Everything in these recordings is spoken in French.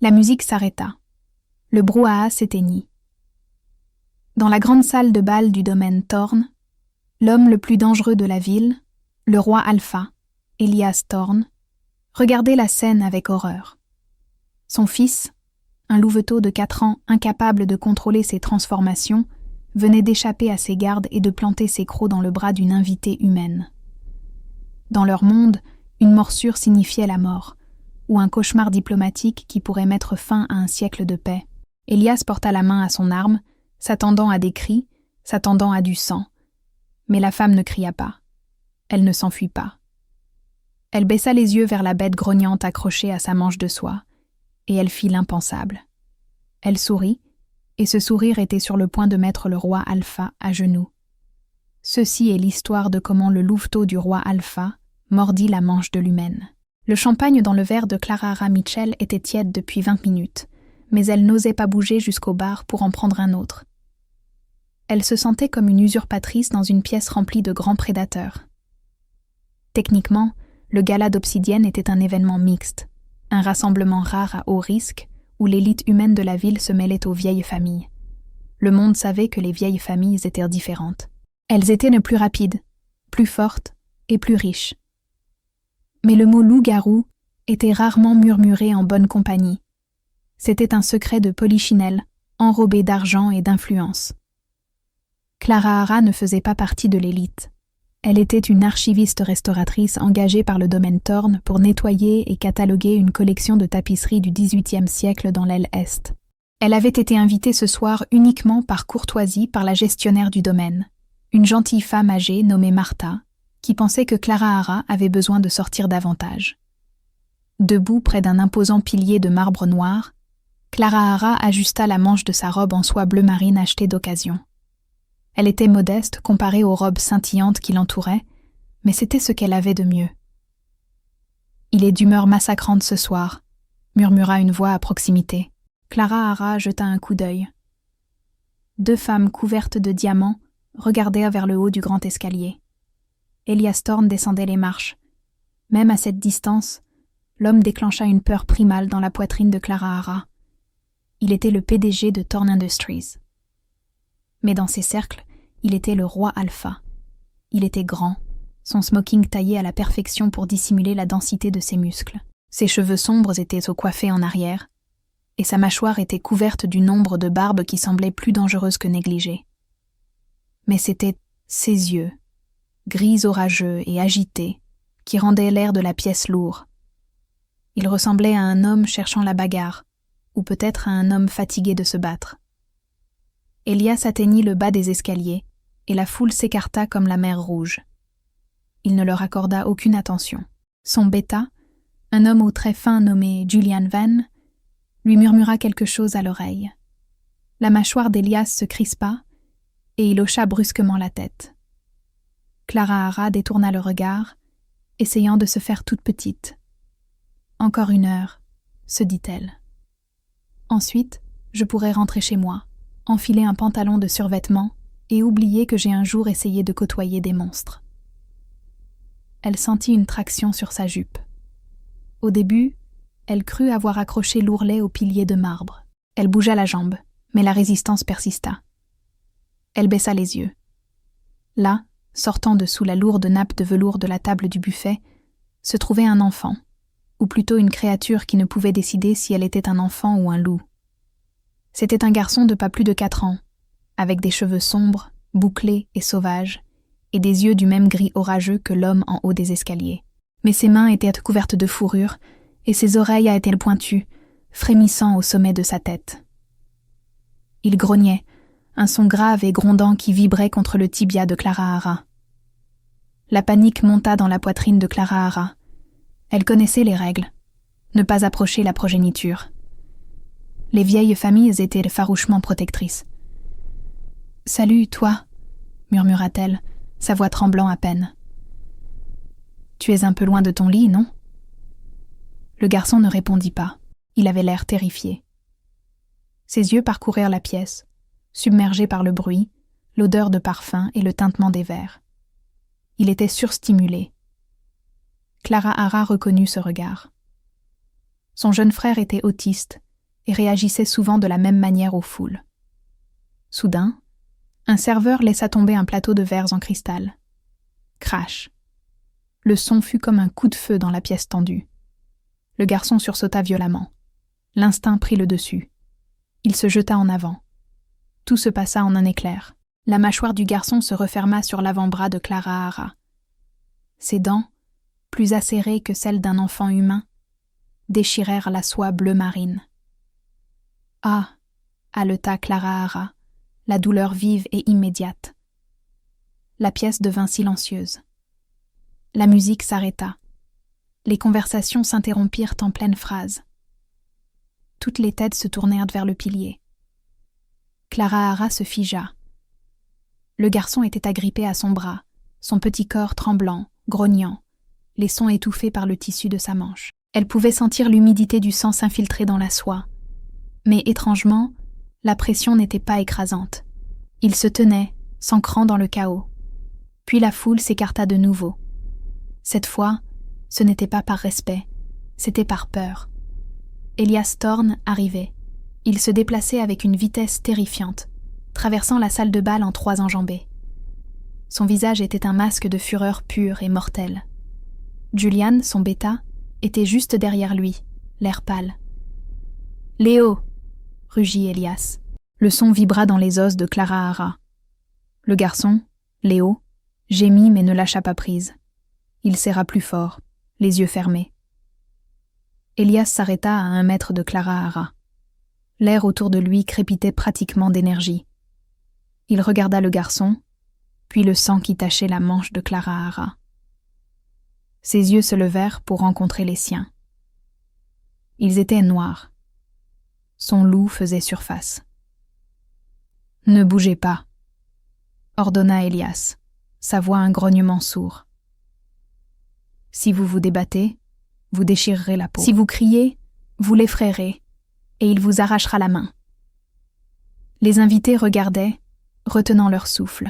La musique s'arrêta. Le brouhaha s'éteignit. Dans la grande salle de bal du domaine Thorn, l'homme le plus dangereux de la ville, le roi Alpha, Elias Thorn, regardait la scène avec horreur. Son fils, un louveteau de 4 ans incapable de contrôler ses transformations, venait d'échapper à ses gardes et de planter ses crocs dans le bras d'une invitée humaine. Dans leur monde, une morsure signifiait la mort, ou un cauchemar diplomatique qui pourrait mettre fin à un siècle de paix. Elias porta la main à son arme, s'attendant à des cris, s'attendant à du sang. Mais la femme ne cria pas. Elle ne s'enfuit pas. Elle baissa les yeux vers la bête grognante accrochée à sa manche de soie, et elle fit l'impensable. Elle sourit, et ce sourire était sur le point de mettre le roi Alpha à genoux. Ceci est l'histoire de comment le louveteau du roi Alpha mordit la manche de l'humaine. Le champagne dans le verre de Clara Mitchell était tiède depuis 20 minutes, mais elle n'osait pas bouger jusqu'au bar pour en prendre un autre. Elle se sentait comme une usurpatrice dans une pièce remplie de grands prédateurs. Techniquement, le gala d'Obsidienne était un événement mixte, un rassemblement rare à haut risque où l'élite humaine de la ville se mêlait aux vieilles familles. Le monde savait que les vieilles familles étaient différentes. Elles étaient les plus rapides, plus fortes et plus riches. Mais le mot loup-garou était rarement murmuré en bonne compagnie. C'était un secret de polichinelle, enrobé d'argent et d'influence. Clara Hara ne faisait pas partie de l'élite. Elle était une archiviste restauratrice engagée par le domaine Thorn pour nettoyer et cataloguer une collection de tapisseries du XVIIIe siècle dans l'aile Est. Elle avait été invitée ce soir uniquement par courtoisie par la gestionnaire du domaine, une gentille femme âgée nommée Martha, qui pensait que Clara Hara avait besoin de sortir davantage. Debout près d'un imposant pilier de marbre noir, Clara Hara ajusta la manche de sa robe en soie bleu marine achetée d'occasion. Elle était modeste comparée aux robes scintillantes qui l'entouraient, mais c'était ce qu'elle avait de mieux. « Il est d'humeur massacrante ce soir », murmura une voix à proximité. Clara Hara jeta un coup d'œil. 2 femmes couvertes de diamants regardèrent vers le haut du grand escalier. Elias Thorn descendait les marches. Même à cette distance, l'homme déclencha une peur primale dans la poitrine de Clara Hara. Il était le PDG de Thorn Industries. Mais dans ces cercles, il était le roi Alpha. Il était grand, son smoking taillé à la perfection pour dissimuler la densité de ses muscles. Ses cheveux sombres étaient coiffés en arrière, et sa mâchoire était couverte d'une ombre de barbe qui semblait plus dangereuse que négligée. Mais c'étaient ses yeux, gris orageux et agités, qui rendaient l'air de la pièce lourd. Il ressemblait à un homme cherchant la bagarre, ou peut-être à un homme fatigué de se battre. Elias atteignit le bas des escaliers, et la foule s'écarta comme la mer Rouge. Il ne leur accorda aucune attention. Son bêta, un homme aux traits fins nommé Julian Van, lui murmura quelque chose à l'oreille. La mâchoire d'Elias se crispa, et il hocha brusquement la tête. Clara Hara détourna le regard, essayant de se faire toute petite. « Encore 1 heure, » se dit-elle. « Ensuite, je pourrai rentrer chez moi, enfiler un pantalon de survêtement et oublier que j'ai un jour essayé de côtoyer des monstres. » Elle sentit une traction sur sa jupe. Au début, elle crut avoir accroché l'ourlet au pilier de marbre. Elle bougea la jambe, mais la résistance persista. Elle baissa les yeux. Là, sortant de sous la lourde nappe de velours de la table du buffet, se trouvait un enfant, ou plutôt une créature qui ne pouvait décider si elle était un enfant ou un loup. C'était un garçon de pas plus de 4 ans, avec des cheveux sombres, bouclés et sauvages, et des yeux du même gris orageux que l'homme en haut des escaliers. Mais ses mains étaient couvertes de fourrure, et ses oreilles étaient pointues, frémissant au sommet de sa tête. Il grognait, un son grave et grondant qui vibrait contre le tibia de Clara Hara. La panique monta dans la poitrine de Clara Hara. Elle connaissait les règles. Ne pas approcher la progéniture. Les vieilles familles étaient farouchement protectrices. « Salut, toi » murmura-t-elle, sa voix tremblant à peine. « Tu es un peu loin de ton lit, non ?» Le garçon ne répondit pas. Il avait l'air terrifié. Ses yeux parcoururent la pièce, submergés par le bruit, l'odeur de parfum et le tintement des verres. Il était surstimulé. Clara Hara reconnut ce regard. Son jeune frère était autiste et réagissait souvent de la même manière aux foules. Soudain, un serveur laissa tomber un plateau de verres en cristal. Crash. Le son fut comme un coup de feu dans la pièce tendue. Le garçon sursauta violemment. L'instinct prit le dessus. Il se jeta en avant. Tout se passa en un éclair. La mâchoire du garçon se referma sur l'avant-bras de Clara Hara. Ses dents, plus acérées que celles d'un enfant humain, déchirèrent la soie bleu marine. « Ah !» haleta Clara Hara, la douleur vive et immédiate. La pièce devint silencieuse. La musique s'arrêta. Les conversations s'interrompirent en pleine phrase. Toutes les têtes se tournèrent vers le pilier. Clara Hara se figea. Le garçon était agrippé à son bras, son petit corps tremblant, grognant, les sons étouffés par le tissu de sa manche. Elle pouvait sentir l'humidité du sang s'infiltrer dans la soie. Mais étrangement, la pression n'était pas écrasante. Il se tenait, s'ancrant dans le chaos. Puis la foule s'écarta de nouveau. Cette fois, ce n'était pas par respect, c'était par peur. Elias Thorne arrivait. Il se déplaçait avec une vitesse terrifiante, traversant la salle de bal en 3 enjambées. Son visage était un masque de fureur pure et mortelle. Julian, son bêta, était juste derrière lui, l'air pâle. « Léo !» rugit Elias. Le son vibra dans les os de Clara Hara. Le garçon, Léo, gémit mais ne lâcha pas prise. Il serra plus fort, les yeux fermés. Elias s'arrêta à 1 mètre de Clara Hara. L'air autour de lui crépitait pratiquement d'énergie. Il regarda le garçon, puis le sang qui tachait la manche de Clara Hara. Ses yeux se levèrent pour rencontrer les siens. Ils étaient noirs. Son loup faisait surface. « Ne bougez pas !» ordonna Elias, sa voix un grognement sourd. « Si vous vous débattez, vous déchirerez la peau. Si vous criez, vous l'effrayerez, et il vous arrachera la main. » Les invités regardaient, retenant leur souffle.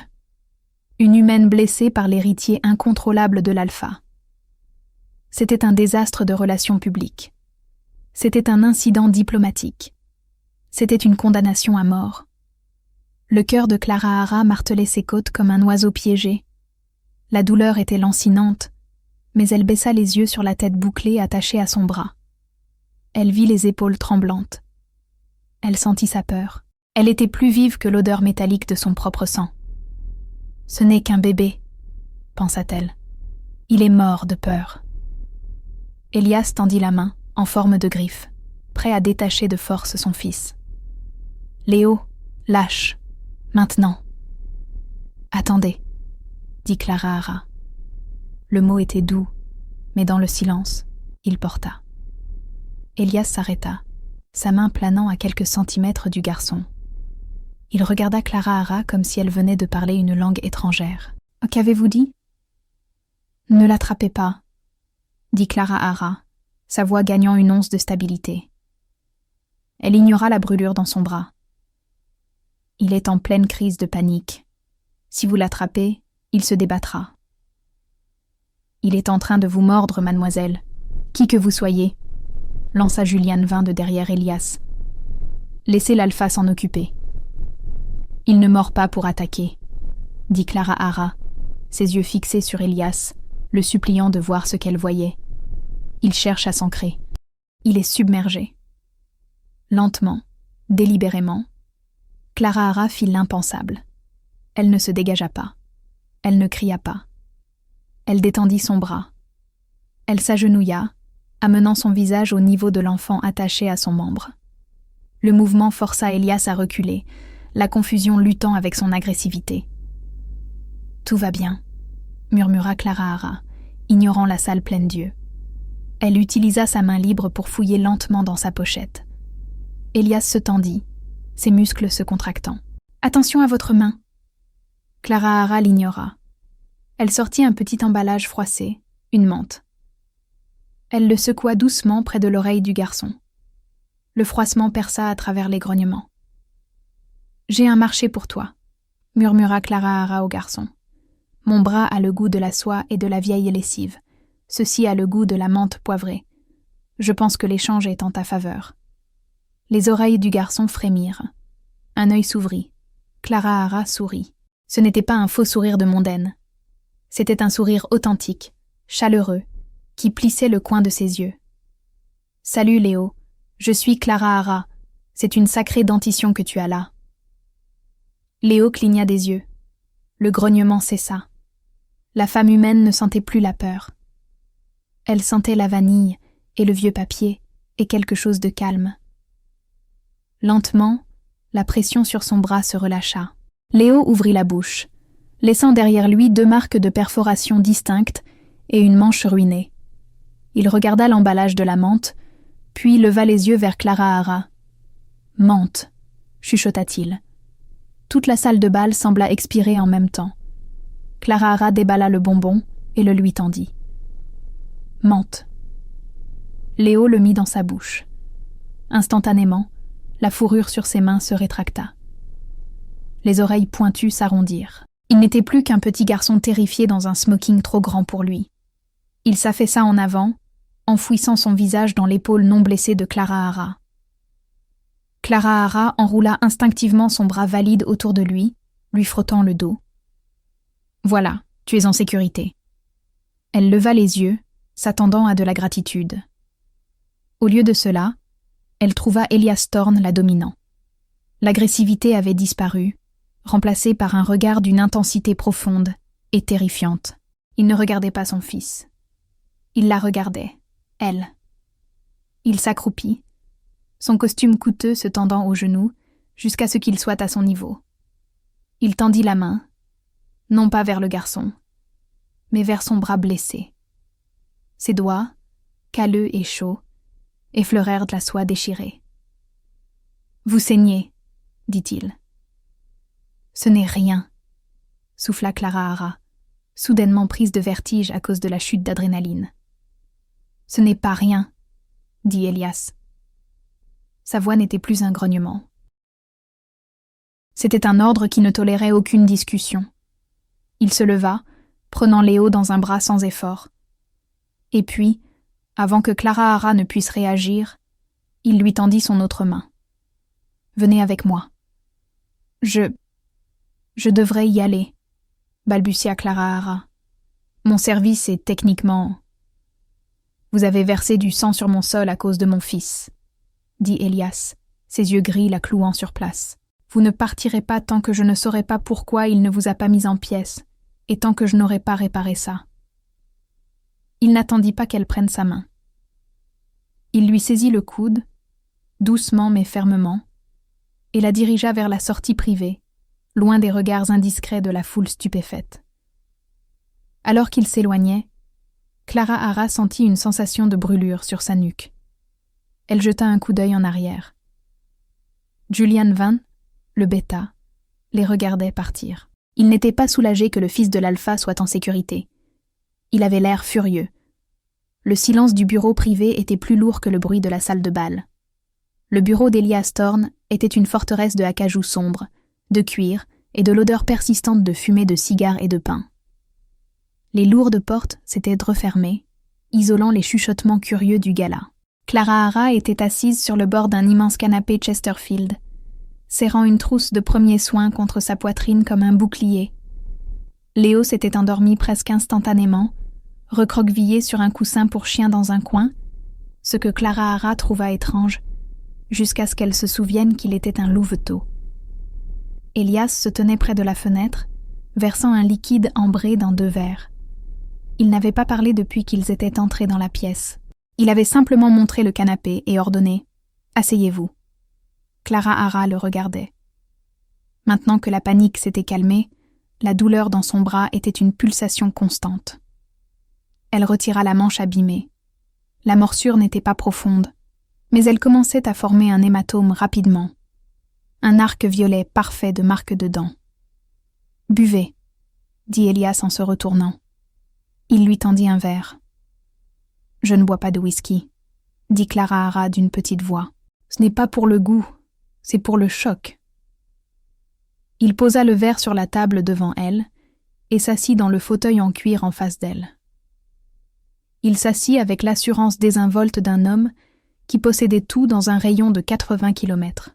Une humaine blessée par l'héritier incontrôlable de l'alpha. C'était un désastre de relations publiques. C'était un incident diplomatique. C'était une condamnation à mort. Le cœur de Clara Hara martelait ses côtes comme un oiseau piégé. La douleur était lancinante, mais elle baissa les yeux sur la tête bouclée attachée à son bras. Elle vit les épaules tremblantes. Elle sentit sa peur. Elle était plus vive que l'odeur métallique de son propre sang. « Ce n'est qu'un bébé », pensa-t-elle. « Il est mort de peur. » Elias tendit la main, en forme de griffe, prêt à détacher de force son fils. « Léo, lâche. Maintenant. »« Attendez, » dit Clara Hara. Le mot était doux, mais dans le silence, il porta. Elias s'arrêta, sa main planant à quelques centimètres du garçon. Il regarda Clara Hara comme si elle venait de parler une langue étrangère. « Qu'avez-vous dit ?»« Ne l'attrapez pas, » dit Clara Hara, sa voix gagnant une once de stabilité. Elle ignora la brûlure dans son bras. « Il est en pleine crise de panique. Si vous l'attrapez, il se débattra. »« Il est en train de vous mordre, mademoiselle, qui que vous soyez, » lança Julian vint de derrière Elias. « Laissez l'alpha s'en occuper. »« Il ne mord pas pour attaquer, » dit Clara Hara, ses yeux fixés sur Elias, le suppliant de voir ce qu'elle voyait. Il cherche à s'ancrer. Il est submergé. Lentement, délibérément, Clara Hara fit l'impensable. Elle ne se dégagea pas. Elle ne cria pas. Elle détendit son bras. Elle s'agenouilla, amenant son visage au niveau de l'enfant attaché à son membre. Le mouvement força Elias à reculer, la confusion luttant avec son agressivité. « Tout va bien », murmura Clara Hara, ignorant la salle pleine d'yeux. Elle utilisa sa main libre pour fouiller lentement dans sa pochette. Elias se tendit, ses muscles se contractant. « Attention à votre main !» Clara Hara l'ignora. Elle sortit un petit emballage froissé, une menthe. Elle le secoua doucement près de l'oreille du garçon. Le froissement perça à travers les grognements. « J'ai un marché pour toi », murmura Clara Hara au garçon. « Mon bras a le goût de la soie et de la vieille lessive. Ceci a le goût de la menthe poivrée. Je pense que l'échange est en ta faveur. » Les oreilles du garçon frémirent. Un œil s'ouvrit. Clara Hara sourit. Ce n'était pas un faux sourire de mondaine. C'était un sourire authentique, chaleureux, qui plissait le coin de ses yeux. « Salut Léo, je suis Clara Hara. C'est une sacrée dentition que tu as là. » Léo cligna des yeux. Le grognement cessa. La femme humaine ne sentait plus la peur. Elle sentait la vanille et le vieux papier et quelque chose de calme. Lentement, la pression sur son bras se relâcha. Léo ouvrit la bouche, laissant derrière lui 2 marques de perforation distinctes et une manche ruinée. Il regarda l'emballage de la menthe, puis leva les yeux vers Clara Hara. « Menthe », chuchota-t-il. Toute la salle de bal sembla expirer en même temps. Clara Hara déballa le bonbon et le lui tendit. « Menthe ». Léo le mit dans sa bouche. Instantanément, la fourrure sur ses mains se rétracta. Les oreilles pointues s'arrondirent. Il n'était plus qu'un petit garçon terrifié dans un smoking trop grand pour lui. Il s'affaissa en avant, enfouissant son visage dans l'épaule non blessée de Clara Hara. Clara Hara enroula instinctivement son bras valide autour de lui, lui frottant le dos. « Voilà, tu es en sécurité. » Elle leva les yeux, s'attendant à de la gratitude. Au lieu de cela, elle trouva Elias Thorne la dominant. L'agressivité avait disparu, remplacée par un regard d'une intensité profonde et terrifiante. Il ne regardait pas son fils. Il la regardait, elle. Il s'accroupit, son costume coûteux se tendant aux genoux jusqu'à ce qu'il soit à son niveau. Il tendit la main, non pas vers le garçon, mais vers son bras blessé. Ses doigts, calleux et chauds, effleurèrent de la soie déchirée. « Vous saignez, » dit-il. « Ce n'est rien, » souffla Clara Hara, soudainement prise de vertige à cause de la chute d'adrénaline. « Ce n'est pas rien, » dit Elias. Sa voix n'était plus un grognement. C'était un ordre qui ne tolérait aucune discussion. Il se leva, prenant Léo dans un bras sans effort. Et puis, avant que Clara Hara ne puisse réagir, il lui tendit son autre main. « Venez avec moi. »« Je devrais y aller, » balbutia Clara Hara. « Mon service est techniquement... » « Vous avez versé du sang sur mon sol à cause de mon fils, » dit Elias, ses yeux gris la clouant sur place. « Vous ne partirez pas tant que je ne saurai pas pourquoi il ne vous a pas mis en pièces, et tant que je n'aurai pas réparé ça. » Il n'attendit pas qu'elle prenne sa main. Il lui saisit le coude, doucement mais fermement, et la dirigea vers la sortie privée, loin des regards indiscrets de la foule stupéfaite. Alors qu'il s'éloignait, Clara Hara sentit une sensation de brûlure sur sa nuque. Elle jeta un coup d'œil en arrière. Julian Van, le bêta, les regardait partir. Il n'était pas soulagé que le fils de l'alpha soit en sécurité. Il avait l'air furieux. Le silence du bureau privé était plus lourd que le bruit de la salle de bal. Le bureau d'Elias Thorne était une forteresse de acajou sombre, de cuir et de l'odeur persistante de fumée de cigares et de pain. Les lourdes portes s'étaient refermées, isolant les chuchotements curieux du gala. Clara Hara était assise sur le bord d'un immense canapé Chesterfield, serrant une trousse de premiers soins contre sa poitrine comme un bouclier. Léo s'était endormi presque instantanément, recroquevillé sur un coussin pour chien dans un coin, ce que Clara Hara trouva étrange, jusqu'à ce qu'elle se souvienne qu'il était un louveteau. Elias se tenait près de la fenêtre, versant un liquide ambré dans 2 verres. Il n'avait pas parlé depuis qu'ils étaient entrés dans la pièce. Il avait simplement montré le canapé et ordonné « Asseyez-vous ». Clara Hara le regardait. Maintenant que la panique s'était calmée, la douleur dans son bras était une pulsation constante. Elle retira la manche abîmée. La morsure n'était pas profonde, mais elle commençait à former un hématome rapidement. Un arc violet parfait de marques de dents. « Buvez », dit Elias en se retournant. Il lui tendit un verre. « Je ne bois pas de whisky », dit Clara Hara d'une petite voix. « Ce n'est pas pour le goût, c'est pour le choc. » Il posa le verre sur la table devant elle et s'assit dans le fauteuil en cuir en face d'elle. Il s'assit avec l'assurance désinvolte d'un homme qui possédait tout dans un rayon de 80 kilomètres.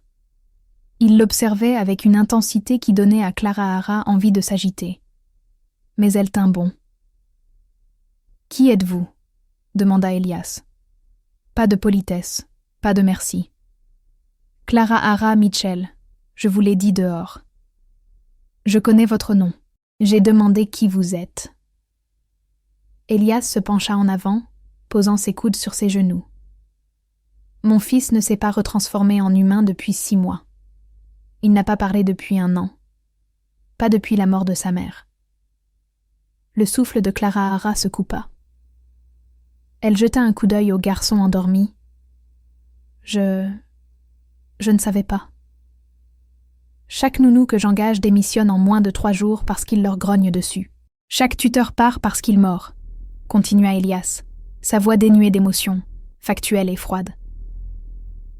Il l'observait avec une intensité qui donnait à Clara Hara envie de s'agiter. Mais elle tint bon. « Qui êtes-vous » demanda Elias. Pas de politesse, pas de merci. « Clara Hara Mitchell, je vous l'ai dit dehors. Je connais votre nom. J'ai demandé qui vous êtes. » Elias se pencha en avant, posant ses coudes sur ses genoux. « Mon fils ne s'est pas retransformé en humain depuis 6 mois. Il n'a pas parlé depuis 1 an. Pas depuis la mort de sa mère. » Le souffle de Clara Hara se coupa. Elle jeta un coup d'œil au garçon endormi. Je ne savais pas. Chaque nounou que j'engage démissionne en moins de 3 jours parce qu'il leur grogne dessus. Chaque tuteur part parce qu'il mord, continua Elias, sa voix dénuée d'émotion, factuelle et froide.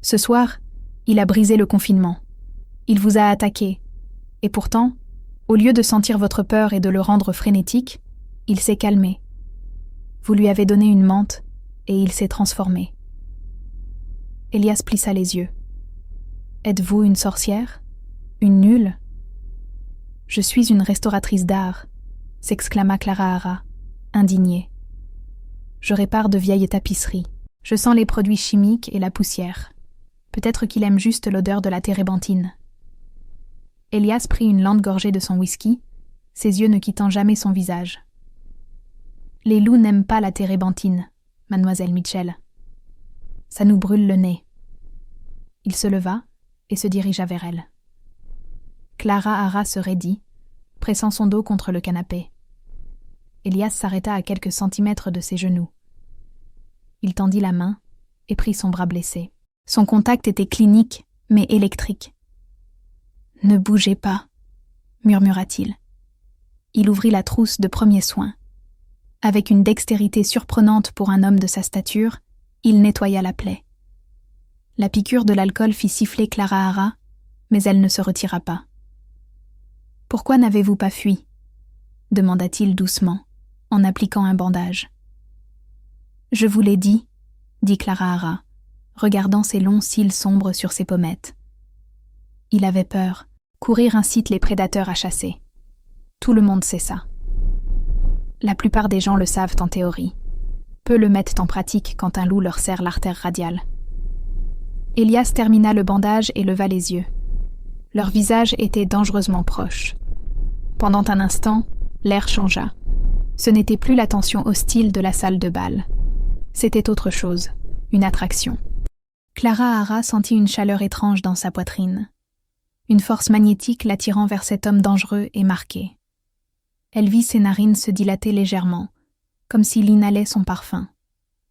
Ce soir, il a brisé le confinement. Il vous a attaqué. Et pourtant, au lieu de sentir votre peur et de le rendre frénétique, il s'est calmé. Vous lui avez donné une menthe et il s'est transformé. Elias plissa les yeux. « Êtes-vous une sorcière ? Une nulle ? » « Je suis une restauratrice d'art, » s'exclama Clara Hara, indignée. « Je répare de vieilles tapisseries. Je sens les produits chimiques et la poussière. Peut-être qu'il aime juste l'odeur de la térébenthine. » Elias prit une lente gorgée de son whisky, ses yeux ne quittant jamais son visage. « Les loups n'aiment pas la térébenthine, mademoiselle Mitchell. Ça nous brûle le nez. » Il se leva et se dirigea vers elle. Clara Hara se raidit, pressant son dos contre le canapé. Elias s'arrêta à quelques centimètres de ses genoux. Il tendit la main et prit son bras blessé. Son contact était clinique, mais électrique. « Ne bougez pas, » murmura-t-il. Il ouvrit la trousse de premiers soins. Avec une dextérité surprenante pour un homme de sa stature, il nettoya la plaie. La piqûre de l'alcool fit siffler Clara Hara, mais elle ne se retira pas. « Pourquoi n'avez-vous pas fui » demanda-t-il doucement, en appliquant un bandage. « Je vous l'ai dit, » dit Clara Hara, regardant ses longs cils sombres sur ses pommettes. Il avait peur. Courir incite les prédateurs à chasser. Tout le monde sait ça. La plupart des gens le savent en théorie. Peu le mettent en pratique quand un loup leur serre l'artère radiale. Elias termina le bandage et leva les yeux. Leurs visages étaient dangereusement proches. Pendant un instant, l'air changea. Ce n'était plus la tension hostile de la salle de bal. C'était autre chose, une attraction. Clara Hara sentit une chaleur étrange dans sa poitrine. Une force magnétique l'attirant vers cet homme dangereux et marqué. Elle vit ses narines se dilater légèrement, comme s'il inhalait son parfum.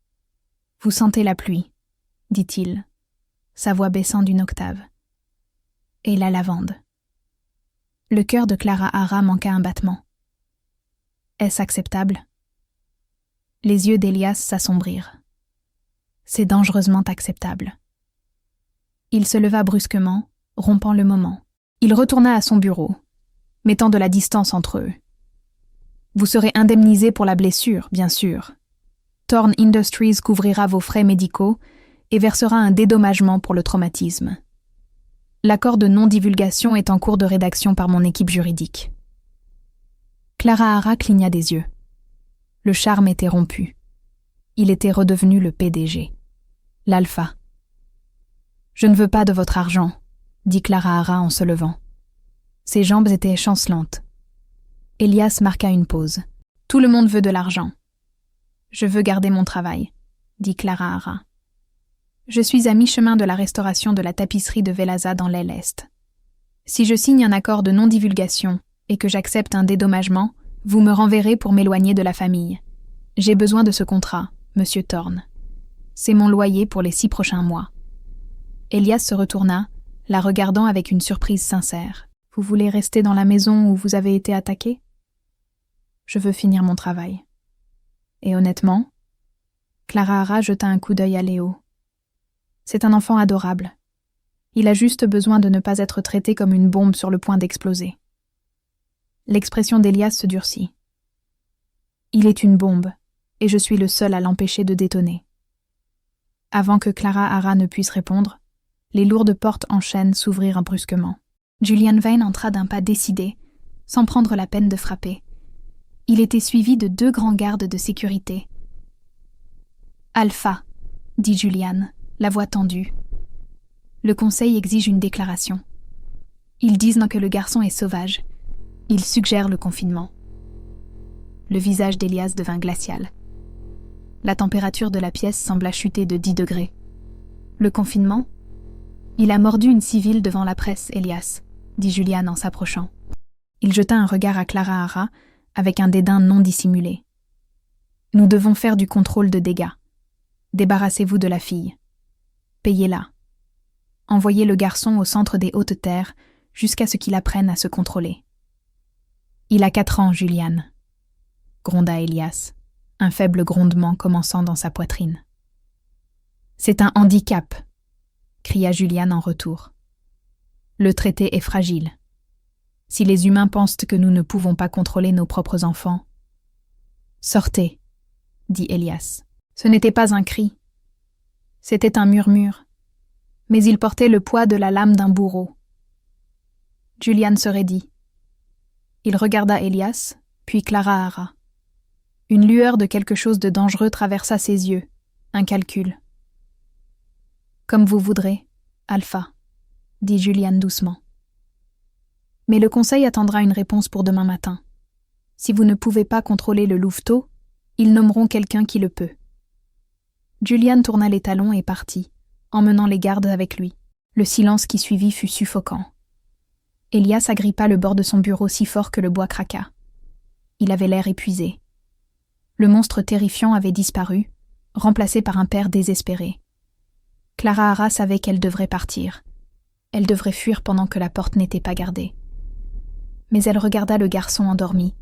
« Vous sentez la pluie, » dit-il, sa voix baissant d'une octave. « Et la lavande. » Le cœur de Clara Hara manqua un battement. « Est-ce acceptable ?» Les yeux d'Elias s'assombrirent. « C'est dangereusement acceptable. » Il se leva brusquement, rompant le moment. Il retourna à son bureau, mettant de la distance entre eux. « Vous serez indemnisé pour la blessure, bien sûr. Thorn Industries couvrira vos frais médicaux et versera un dédommagement pour le traumatisme. L'accord de non-divulgation est en cours de rédaction par mon équipe juridique. » Clara Hara cligna des yeux. Le charme était rompu. Il était redevenu le PDG. L'alpha. « Je ne veux pas de votre argent, » dit Clara Hara en se levant. Ses jambes étaient chancelantes. Elias marqua une pause. « Tout le monde veut de l'argent. »« Je veux garder mon travail, » dit Clara Hara. « Je suis à mi-chemin de la restauration de la tapisserie de Velaza dans l'aile Est. Si je signe un accord de non-divulgation et que j'accepte un dédommagement, vous me renverrez pour m'éloigner de la famille. J'ai besoin de ce contrat, monsieur Thorn. C'est mon loyer pour les 6 prochains mois. » Elias se retourna, la regardant avec une surprise sincère. « Vous voulez rester dans la maison où vous avez été attaqué ? Je veux finir mon travail. » Et honnêtement, Clara Hara jeta un coup d'œil à Léo. C'est un enfant adorable. Il a juste besoin de ne pas être traité comme une bombe sur le point d'exploser. L'expression d'Elias se durcit. Il est une bombe, et je suis le seul à l'empêcher de détonner. Avant que Clara Hara ne puisse répondre, les lourdes portes en chêne s'ouvrirent brusquement. Julian Vane entra d'un pas décidé, sans prendre la peine de frapper. Il était suivi de 2 grands gardes de sécurité. « Alpha », dit Julian, la voix tendue. « Le conseil exige une déclaration. Ils disent que le garçon est sauvage. Ils suggèrent le confinement. » Le visage d'Elias devint glacial. La température de la pièce sembla chuter de 10 degrés. « Le confinement ? Il a mordu une civile devant la presse, Elias, » dit Julian en s'approchant. Il jeta un regard à Clara Hara avec un dédain non dissimulé. « Nous devons faire du contrôle de dégâts. Débarrassez-vous de la fille. Payez-la. Envoyez le garçon au centre des hautes terres jusqu'à ce qu'il apprenne à se contrôler. »« Il a 4 ans, Julian, » gronda Elias, un faible grondement commençant dans sa poitrine. « C'est un handicap, » cria Julian en retour. « Le traité est fragile. Si les humains pensent que nous ne pouvons pas contrôler nos propres enfants... »« Sortez, » dit Elias. Ce n'était pas un cri. C'était un murmure, mais il portait le poids de la lame d'un bourreau. Julian se raidit. Il regarda Elias, puis Clara Hara. Une lueur de quelque chose de dangereux traversa ses yeux, un calcul. « Comme vous voudrez, Alpha, » dit Julian doucement. « Mais le conseil attendra une réponse pour demain matin. Si vous ne pouvez pas contrôler le louveteau, ils nommeront quelqu'un qui le peut. » Julian tourna les talons et partit, emmenant les gardes avec lui. Le silence qui suivit fut suffocant. Elias agrippa le bord de son bureau si fort que le bois craqua. Il avait l'air épuisé. Le monstre terrifiant avait disparu, remplacé par un père désespéré. Clara Hara savait qu'elle devrait partir. Elle devrait fuir pendant que la porte n'était pas gardée. Mais elle regarda le garçon endormi,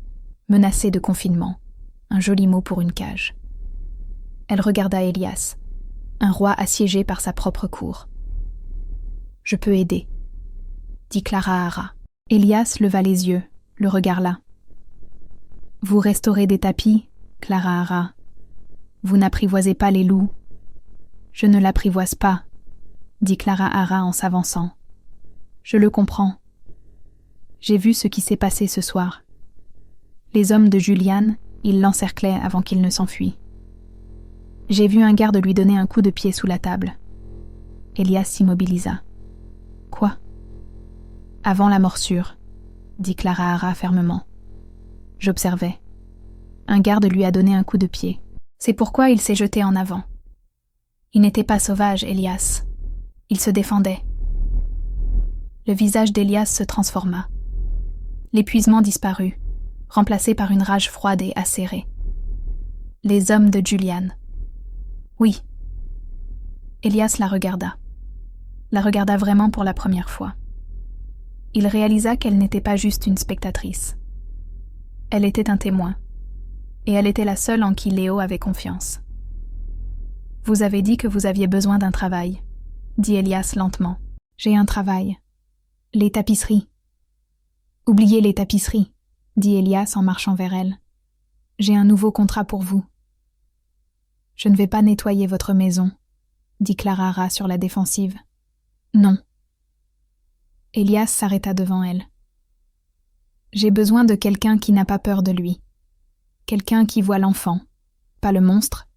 menacé de confinement, un joli mot pour une cage. Elle regarda Elias, un roi assiégé par sa propre cour. « Je peux aider, » dit Clara Hara. Elias leva les yeux, le regard là. « Vous restaurez des tapis, Clara Hara. Vous n'apprivoisez pas les loups. »« Je ne l'apprivoise pas, » dit Clara Hara en s'avançant. « Je le comprends. J'ai vu ce qui s'est passé ce soir. Les hommes de Julian, ils l'encerclaient avant qu'il ne s'enfuit. J'ai vu un garde lui donner un coup de pied sous la table. » Elias s'immobilisa. « Quoi ? » ?»« Avant la morsure, » dit Clara Hara fermement. « J'observais. Un garde lui a donné un coup de pied. C'est pourquoi il s'est jeté en avant. Il n'était pas sauvage, Elias. Il se défendait. » Le visage d'Elias se transforma. L'épuisement disparut, remplacé par une rage froide et acérée. Les hommes de Julian. Oui. Elias la regarda vraiment pour la première fois. Il réalisa qu'elle n'était pas juste une spectatrice. Elle était un témoin, et elle était la seule en qui Léo avait confiance. « Vous avez dit que vous aviez besoin d'un travail, » dit Elias lentement. « J'ai un travail. Les tapisseries. »« Oubliez les tapisseries, » dit Elias en marchant vers elle. « J'ai un nouveau contrat pour vous. »« Je ne vais pas nettoyer votre maison, » dit Clara Hara sur la défensive. « Non. » Elias s'arrêta devant elle. « J'ai besoin de quelqu'un qui n'a pas peur de lui. Quelqu'un qui voit l'enfant, pas le monstre,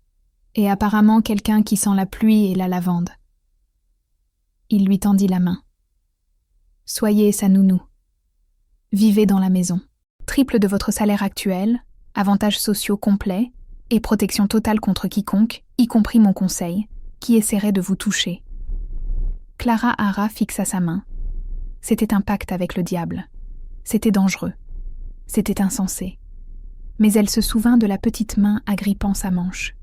et apparemment quelqu'un qui sent la pluie et la lavande. » Il lui tendit la main. « Soyez sa nounou. Vivez dans la maison. Triple de votre salaire actuel, avantages sociaux complets et protection totale contre quiconque, y compris mon conseil, qui essaierait de vous toucher. » Clara Hara fixa sa main. C'était un pacte avec le diable. C'était dangereux. C'était insensé. Mais elle se souvint de la petite main agrippant sa manche.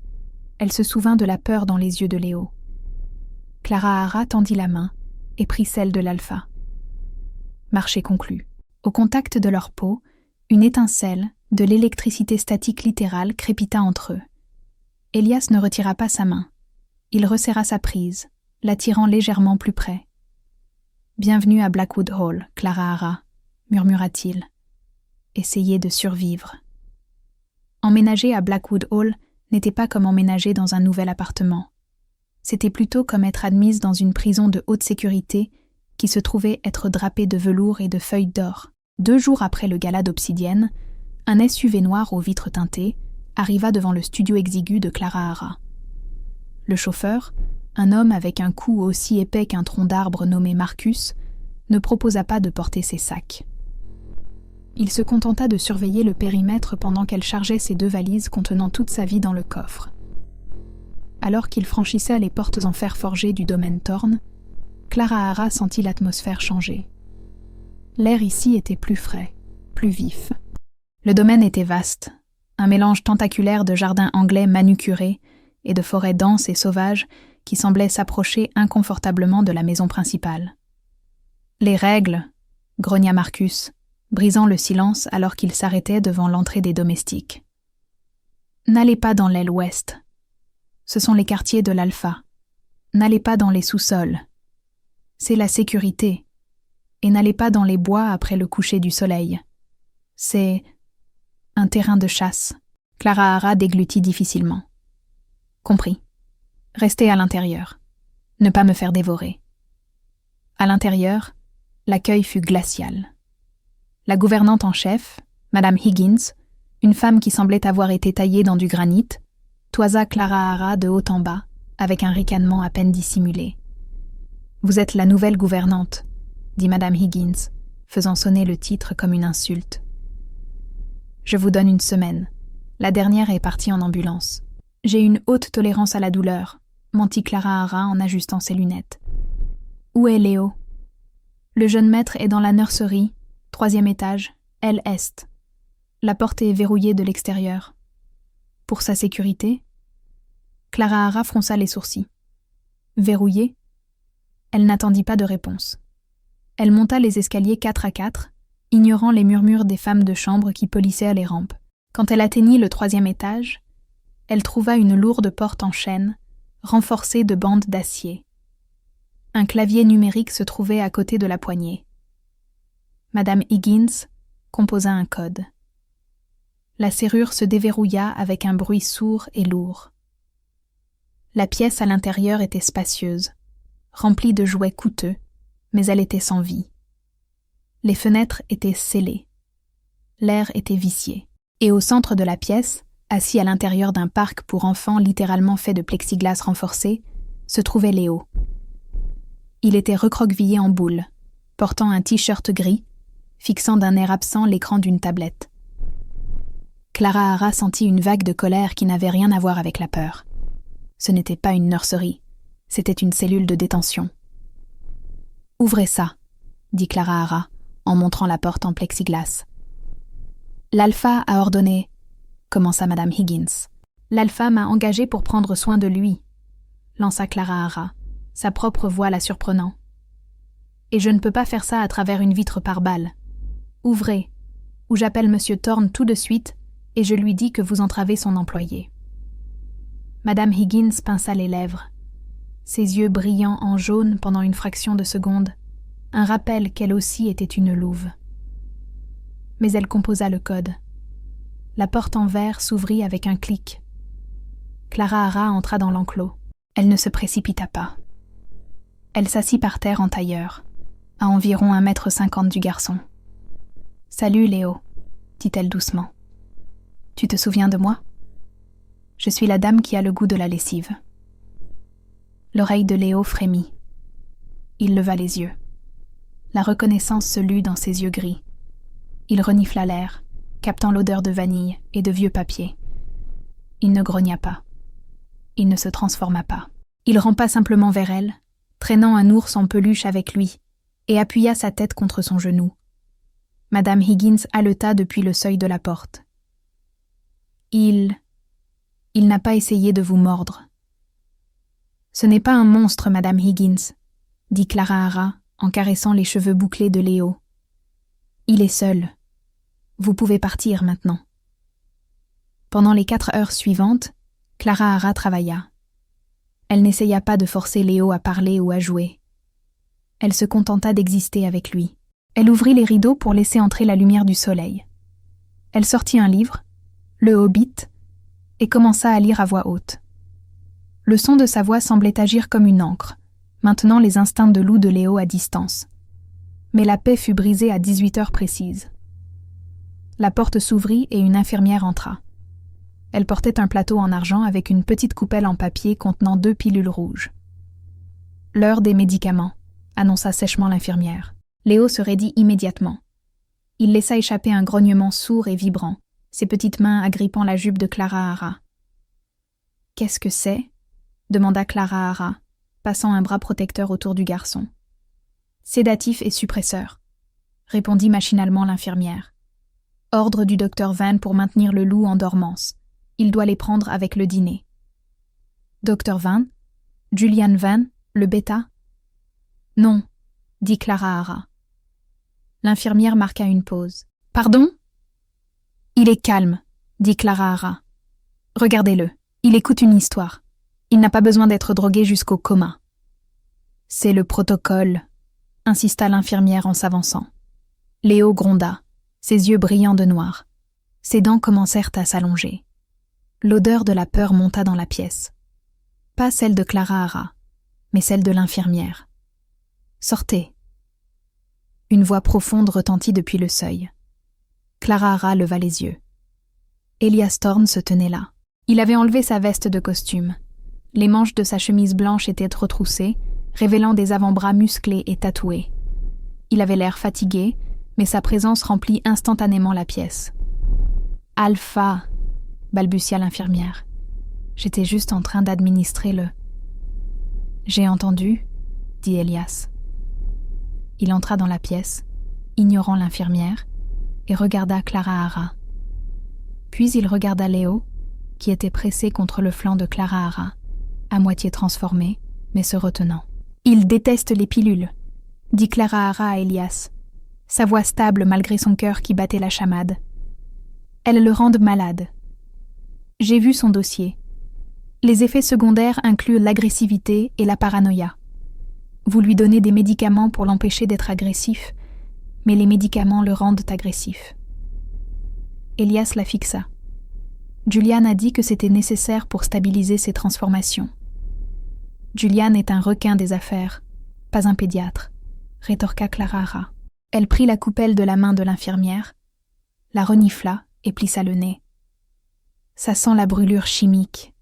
Elle se souvint de la peur dans les yeux de Léo. Clara Hara tendit la main et prit celle de l'alpha. Marché conclu. Au contact de leur peau, une étincelle, de l'électricité statique littérale crépita entre eux. Elias ne retira pas sa main. Il resserra sa prise, l'attirant légèrement plus près. « Bienvenue à Blackwood Hall, Clara Hara, » murmura-t-il. « Essayez de survivre. » Emménager à Blackwood Hall n'était pas comme emménager dans un nouvel appartement. C'était plutôt comme être admise dans une prison de haute sécurité qui se trouvait être drapée de velours et de feuilles d'or. 2 jours après le gala d'Obsidienne, un SUV noir aux vitres teintées arriva devant le studio exigu de Clara Hara. Le chauffeur, un homme avec un cou aussi épais qu'un tronc d'arbre nommé Marcus, ne proposa pas de porter ses sacs. Il se contenta de surveiller le périmètre pendant qu'elle chargeait ses 2 valises contenant toute sa vie dans le coffre. Alors qu'il franchissait les portes en fer forgé du domaine Thorn, Clara Hara sentit l'atmosphère changer. L'air ici était plus frais, plus vif. Le domaine était vaste, un mélange tentaculaire de jardins anglais manucurés et de forêts denses et sauvages qui semblaient s'approcher inconfortablement de la maison principale. « Les règles !» grogna Marcus, brisant le silence alors qu'il s'arrêtait devant l'entrée des domestiques. « N'allez pas dans l'aile ouest. Ce sont les quartiers de l'Alpha. N'allez pas dans les sous-sols. C'est la sécurité. Et n'allez pas dans les bois après le coucher du soleil. C'est un terrain de chasse. » Clara Hara déglutit difficilement. « Compris. Restez à l'intérieur. Ne pas me faire dévorer. » À l'intérieur, l'accueil fut glacial. La gouvernante en chef, Madame Higgins, une femme qui semblait avoir été taillée dans du granit, toisa Clara Hara de haut en bas, avec un ricanement à peine dissimulé. « Vous êtes la nouvelle gouvernante, » dit Madame Higgins, faisant sonner le titre comme une insulte. « Je vous donne 1 semaine. La dernière est partie en ambulance. J'ai une haute tolérance à la douleur, » mentit Clara Hara en ajustant ses lunettes. « Où est Léo ? » Le jeune maître est dans la nurserie, 3e étage, aile est. La porte est verrouillée de l'extérieur. Pour sa sécurité ? Clara Hara fronça les sourcils. Verrouillée ? Elle n'attendit pas de réponse. Elle monta les escaliers 4 à 4, ignorant les murmures des femmes de chambre qui polissaient les rampes. Quand elle atteignit le 3e étage, elle trouva une lourde porte en chêne, renforcée de bandes d'acier. Un clavier numérique se trouvait à côté de la poignée. Madame Higgins composa un code. La serrure se déverrouilla avec un bruit sourd et lourd. La pièce à l'intérieur était spacieuse, remplie de jouets coûteux, mais elle était sans vie. Les fenêtres étaient scellées. L'air était vicié. Et au centre de la pièce, assis à l'intérieur d'un parc pour enfants littéralement fait de plexiglas renforcé, se trouvait Léo. Il était recroquevillé en boule, portant un t-shirt gris, fixant d'un air absent l'écran d'une tablette. Clara Hara sentit une vague de colère qui n'avait rien à voir avec la peur. Ce n'était pas une nurserie, c'était une cellule de détention. « Ouvrez ça », dit Clara Hara, en montrant la porte en plexiglas. « L'Alpha a ordonné, » commença Madame Higgins. « L'Alpha m'a engagée pour prendre soin de lui, » lança Clara Hara, sa propre voix la surprenant. « Et je ne peux pas faire ça à travers une vitre par balle. Ouvrez, ou j'appelle Monsieur Thorn tout de suite et je lui dis que vous entravez son employé. » Madame Higgins pinça les lèvres, ses yeux brillant en jaune pendant une fraction de seconde, un rappel qu'elle aussi était une louve. Mais elle composa le code. La porte en verre s'ouvrit avec un clic. Clara Hara entra dans l'enclos. Elle ne se précipita pas. Elle s'assit par terre en tailleur, à environ 1,50 m du garçon. « Salut, Léo, » dit-elle doucement. « Tu te souviens de moi ? Je suis la dame qui a le goût de la lessive. » L'oreille de Léo frémit. Il leva les yeux. La reconnaissance se lut dans ses yeux gris. Il renifla l'air, captant l'odeur de vanille et de vieux papier. Il ne grogna pas. Il ne se transforma pas. Il rampa simplement vers elle, traînant un ours en peluche avec lui, et appuya sa tête contre son genou. Madame Higgins haleta depuis le seuil de la porte. Il n'a pas essayé de vous mordre. Ce n'est pas un monstre, Madame Higgins, dit Clara Hara en caressant les cheveux bouclés de Léo. Il est seul. Vous pouvez partir maintenant. Pendant les 4 heures suivantes, Clara Hara travailla. Elle n'essaya pas de forcer Léo à parler ou à jouer. Elle se contenta d'exister avec lui. Elle ouvrit les rideaux pour laisser entrer la lumière du soleil. Elle sortit un livre, Le Hobbit, et commença à lire à voix haute. Le son de sa voix semblait agir comme une ancre, maintenant les instincts de loup de Léo à distance. Mais la paix fut brisée à 18 heures précises. La porte s'ouvrit et une infirmière entra. Elle portait un plateau en argent avec une petite coupelle en papier contenant 2 pilules rouges. « L'heure des médicaments », annonça sèchement l'infirmière. Léo se raidit immédiatement. Il laissa échapper un grognement sourd et vibrant, ses petites mains agrippant la jupe de Clara Hara. « Qu'est-ce que c'est » demanda Clara Hara, passant un bras protecteur autour du garçon. « Sédatif et suppresseur », répondit machinalement l'infirmière. « Ordre du docteur Van pour maintenir le loup en dormance. Il doit les prendre avec le dîner. »« Docteur Van ? Julian Van, le bêta ?»« Non, » dit Clara Hara. L'infirmière marqua une pause. « Pardon ? » ?»« Il est calme, » dit Clara Hara. « Regardez-le, il écoute une histoire. Il n'a pas besoin d'être drogué jusqu'au coma. »« C'est le protocole, » insista l'infirmière en s'avançant. Léo gronda, ses yeux brillants de noir. Ses dents commencèrent à s'allonger. L'odeur de la peur monta dans la pièce. Pas celle de Clara Hara, mais celle de l'infirmière. « Sortez !» Une voix profonde retentit depuis le seuil. Clara Hara leva les yeux. Elias Thorne se tenait là. Il avait enlevé sa veste de costume. Les manches de sa chemise blanche étaient retroussées, révélant des avant-bras musclés et tatoués. Il avait l'air fatigué, mais sa présence remplit instantanément la pièce. « Alpha !» balbutia l'infirmière. « J'étais juste en train d'administrer le... »« J'ai entendu, » dit Elias. Il entra dans la pièce, ignorant l'infirmière, et regarda Clara Hara. Puis il regarda Léo, qui était pressé contre le flanc de Clara Hara, à moitié transformé, mais se retenant. « Il déteste les pilules, » dit Clara Hara à Elias, sa voix stable malgré son cœur qui battait la chamade. « Elles le rendent malade. J'ai vu son dossier. Les effets secondaires incluent l'agressivité et la paranoïa. Vous lui donnez des médicaments pour l'empêcher d'être agressif, mais les médicaments le rendent agressif. » Elias la fixa. Julian a dit que c'était nécessaire pour stabiliser ses transformations. Julian est un requin des affaires, pas un pédiatre, rétorqua Clara Hara. Elle prit la coupelle de la main de l'infirmière, la renifla et plissa le nez. Ça sent la brûlure chimique.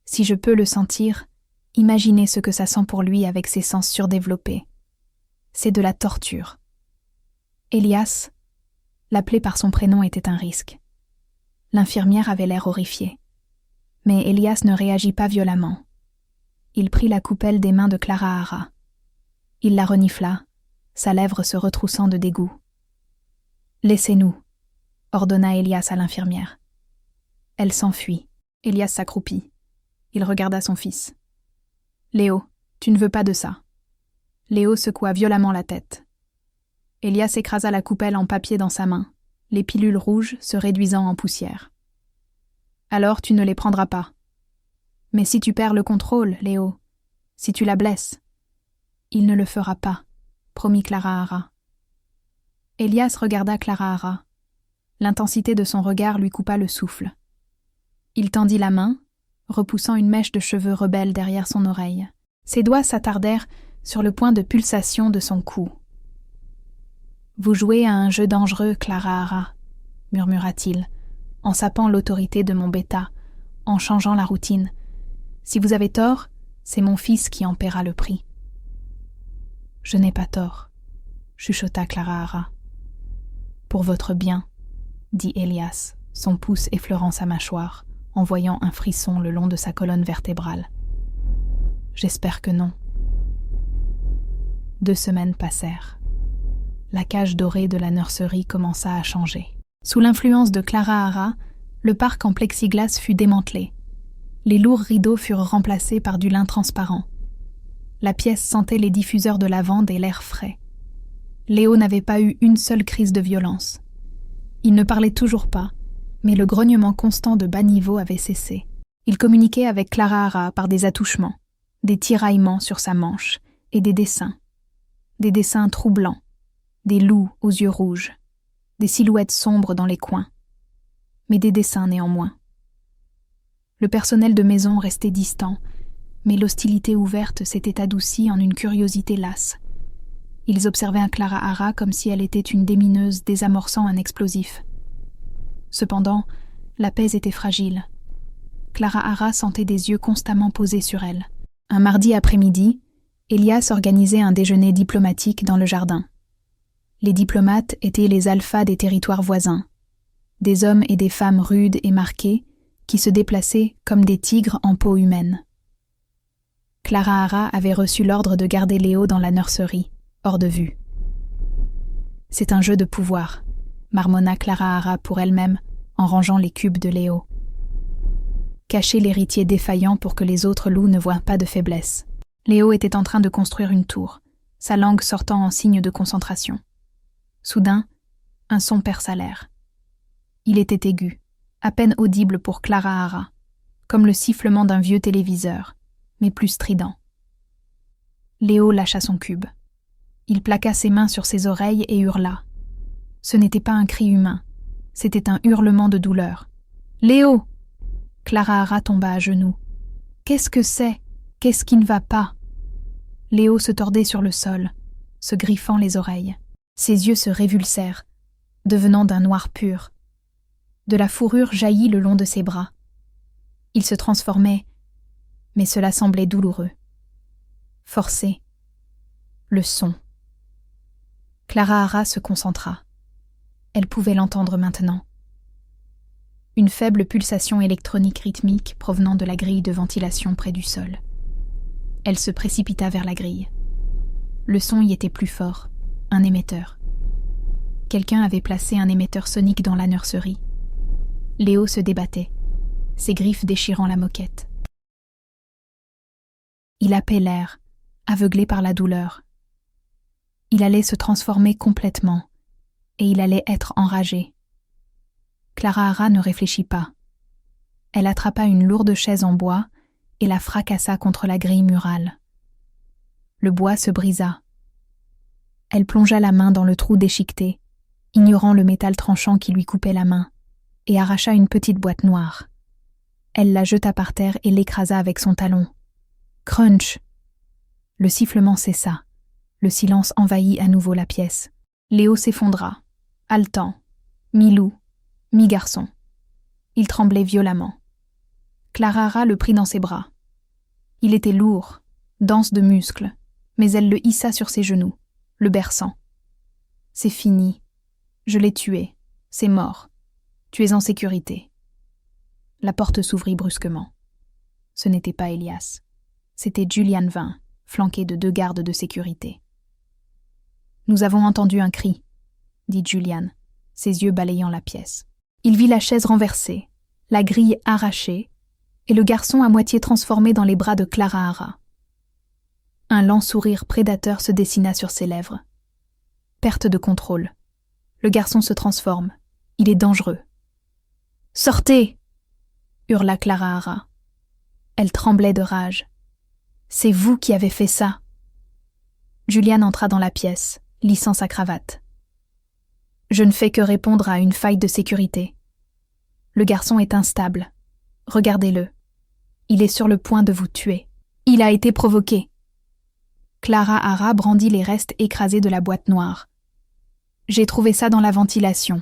Si je peux le sentir, imaginez ce que ça sent pour lui avec ses sens surdéveloppés. C'est de la torture. Elias, l'appeler par son prénom était un risque. L'infirmière avait l'air horrifiée. Mais Elias ne réagit pas violemment. Il prit la coupelle des mains de Clara Hara. Il la renifla, sa lèvre se retroussant de dégoût. « Laissez-nous » ordonna Elias à l'infirmière. Elle s'enfuit. Elias s'accroupit. Il regarda son fils. « Léo, tu ne veux pas de ça. » Léo secoua violemment la tête. Elias écrasa la coupelle en papier dans sa main, les pilules rouges se réduisant en poussière. « Alors tu ne les prendras pas. Mais si tu perds le contrôle, Léo, si tu la blesses... » « Il ne le fera pas, » promit Clara Hara. Elias regarda Clara Hara. L'intensité de son regard lui coupa le souffle. Il tendit la main, repoussant une mèche de cheveux rebelles derrière son oreille. Ses doigts s'attardèrent sur le point de pulsation de son cou. « Vous jouez à un jeu dangereux, Clara Hara, » murmura-t-il, en sapant l'autorité de mon bêta, en changeant la routine. « Si vous avez tort, c'est mon fils qui en paiera le prix. » « Je n'ai pas tort, » chuchota Clara Hara. « Pour votre bien, » dit Elias, son pouce effleurant sa mâchoire, en voyant un frisson le long de sa colonne vertébrale. « J'espère que non. » 2 semaines passèrent. La cage dorée de la nurserie commença à changer. Sous l'influence de Clara Hara, le parc en plexiglas fut démantelé. Les lourds rideaux furent remplacés par du lin transparent. La pièce sentait les diffuseurs de lavande et l'air frais. Léo n'avait pas eu une seule crise de violence. Il ne parlait toujours pas, mais le grognement constant de bas niveau avait cessé. Il communiquait avec Clara Hara par des attouchements, des tiraillements sur sa manche et des dessins troublants, des loups aux yeux rouges, des silhouettes sombres dans les coins, mais des dessins néanmoins. Le personnel de maison restait distant, mais l'hostilité ouverte s'était adoucie en une curiosité lasse. Ils observaient Clara Hara comme si elle était une démineuse désamorçant un explosif. Cependant, la paix était fragile. Clara Hara sentait des yeux constamment posés sur elle. Un mardi après-midi, Elias organisait un déjeuner diplomatique dans le jardin. Les diplomates étaient les alphas des territoires voisins, des hommes et des femmes rudes et marqués qui se déplaçaient comme des tigres en peau humaine. Clara Hara avait reçu l'ordre de garder Léo dans la nurserie, hors de vue. « C'est un jeu de pouvoir », marmonna Clara Hara pour elle-même en rangeant les cubes de Léo. « Cacher l'héritier défaillant pour que les autres loups ne voient pas de faiblesse. » Léo était en train de construire une tour, sa langue sortant en signe de concentration. Soudain, un son perça l'air. Il était aigu, à peine audible pour Clara Hara, comme le sifflement d'un vieux téléviseur, mais plus strident. Léo lâcha son cube. Il plaqua ses mains sur ses oreilles et hurla. Ce n'était pas un cri humain, c'était un hurlement de douleur. « Léo !» Clara Hara tomba à genoux. « Qu'est-ce que c'est ? Qu'est-ce qui ne va pas ?» Léo se tordait sur le sol, se griffant les oreilles. Ses yeux se révulsèrent, devenant d'un noir pur. De la fourrure jaillit le long de ses bras. Il se transformait, mais cela semblait douloureux. Forcé. Le son. Clara Hara se concentra. Elle pouvait l'entendre maintenant. Une faible pulsation électronique rythmique provenant de la grille de ventilation près du sol. Elle se précipita vers la grille. Le son y était plus fort, un émetteur. Quelqu'un avait placé un émetteur sonique dans la nurserie. Léo se débattait, ses griffes déchirant la moquette. Il happait l'air, aveuglé par la douleur. Il allait se transformer complètement, et il allait être enragé. Clara Hara ne réfléchit pas. Elle attrapa une lourde chaise en bois et la fracassa contre la grille murale. Le bois se brisa. Elle plongea la main dans le trou déchiqueté, ignorant le métal tranchant qui lui coupait la main, et arracha une petite boîte noire. Elle la jeta par terre et l'écrasa avec son talon. Crunch! Le sifflement cessa. Le silence envahit à nouveau la pièce. Léo s'effondra, haletant, mi-loup, mi-garçon. Il tremblait violemment. Clara Hara le prit dans ses bras. Il était lourd, dense de muscles, mais elle le hissa sur ses genoux, le berçant. « C'est fini. Je l'ai tué. C'est mort. Tu es en sécurité. » La porte s'ouvrit brusquement. Ce n'était pas Elias. C'était Julian Vin, flanqué de 2 gardes de sécurité. « Nous avons entendu un cri, » dit Julian, ses yeux balayant la pièce. Il vit la chaise renversée, la grille arrachée, et le garçon à moitié transformé dans les bras de Clara Hara. Un lent sourire prédateur se dessina sur ses lèvres. Perte de contrôle. Le garçon se transforme. Il est dangereux. « Sortez !» hurla Clara Hara. Elle tremblait de rage. « C'est vous qui avez fait ça !» Julian entra dans la pièce, lissant sa cravate. « Je ne fais que répondre à une faille de sécurité. Le garçon est instable. Regardez-le. Il est sur le point de vous tuer. Il a été provoqué. » Clara Hara brandit les restes écrasés de la boîte noire. « J'ai trouvé ça dans la ventilation.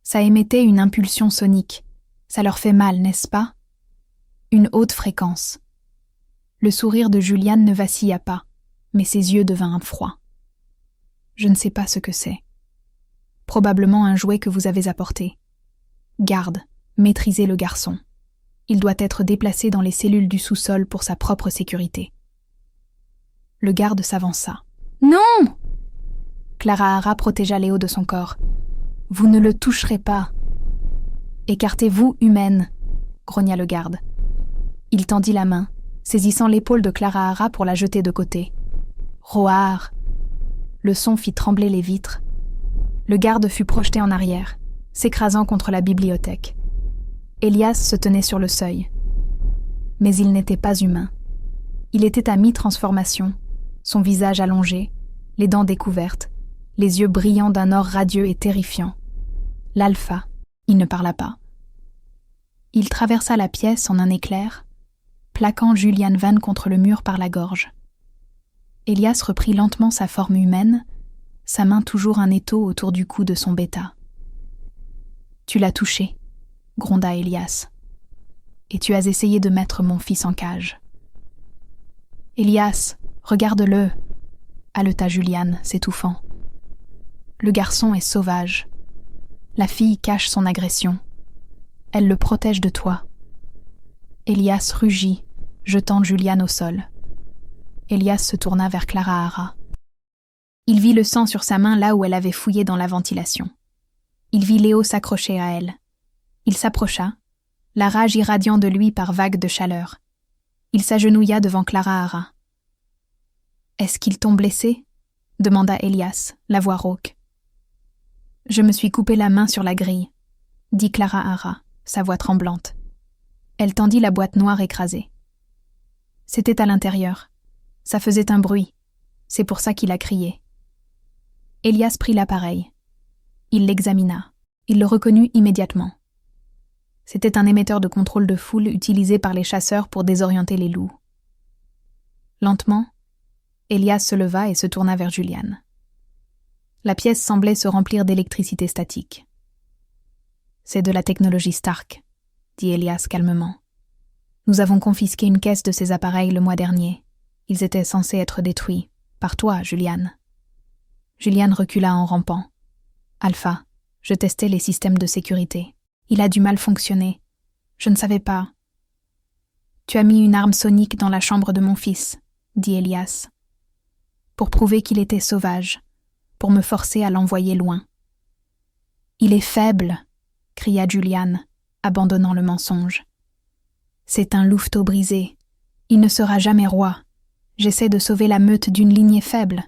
Ça émettait une impulsion sonique. Ça leur fait mal, n'est-ce pas ? Une haute fréquence. » Le sourire de Julian ne vacilla pas, mais ses yeux devinrent froids. « Je ne sais pas ce que c'est. Probablement un jouet que vous avez apporté. Garde, maîtrisez le garçon. Il doit être déplacé dans les cellules du sous-sol pour sa propre sécurité. » Le garde s'avança. « Non !» Clara Hara protégea Léo de son corps. « Vous ne le toucherez pas. »« Écartez-vous, humaine !» grogna le garde. Il tendit la main, saisissant l'épaule de Clara Hara pour la jeter de côté. « Roar !» Le son fit trembler les vitres. Le garde fut projeté en arrière, s'écrasant contre la bibliothèque. Elias se tenait sur le seuil. Mais il n'était pas humain. Il était à mi-transformation, son visage allongé, les dents découvertes, les yeux brillants d'un or radieux et terrifiant. L'alpha, il ne parla pas. Il traversa la pièce en un éclair, plaquant Julian Van contre le mur par la gorge. Elias reprit lentement sa forme humaine, sa main toujours un étau autour du cou de son bêta. « Tu l'as touché, » gronda Elias. « Et tu as essayé de mettre mon fils en cage. »« Elias, regarde-le » haleta Julian, s'étouffant. Le garçon est sauvage. La fille cache son agression. Elle le protège de toi. Elias rugit, jetant Julian au sol. Elias se tourna vers Clara Hara. Il vit le sang sur sa main là où elle avait fouillé dans la ventilation. Il vit Léo s'accrocher à elle. Il s'approcha, la rage irradiant de lui par vagues de chaleur. Il s'agenouilla devant Clara Hara. « Est-ce qu'ils t'ont blessé ?» demanda Elias, la voix rauque. « Je me suis coupé la main sur la grille », dit Clara Hara, sa voix tremblante. Elle tendit la boîte noire écrasée. C'était à l'intérieur. Ça faisait un bruit. C'est pour ça qu'il a crié. Elias prit l'appareil. Il l'examina. Il le reconnut immédiatement. C'était un émetteur de contrôle de foule utilisé par les chasseurs pour désorienter les loups. Lentement, Elias se leva et se tourna vers Julian. La pièce semblait se remplir d'électricité statique. « C'est de la technologie Stark », dit Elias calmement. « Nous avons confisqué une caisse de ces appareils le mois dernier. Ils étaient censés être détruits. Par toi, Julian. » Julian recula en rampant. « Alpha, je testais les systèmes de sécurité. Il a dû mal fonctionner. Je ne savais pas. »« Tu as mis une arme sonique dans la chambre de mon fils, » dit Elias. « Pour prouver qu'il était sauvage, pour me forcer à l'envoyer loin. »« Il est faible !» cria Julian, abandonnant le mensonge. « C'est un louveteau brisé. Il ne sera jamais roi. J'essaie de sauver la meute d'une lignée faible. »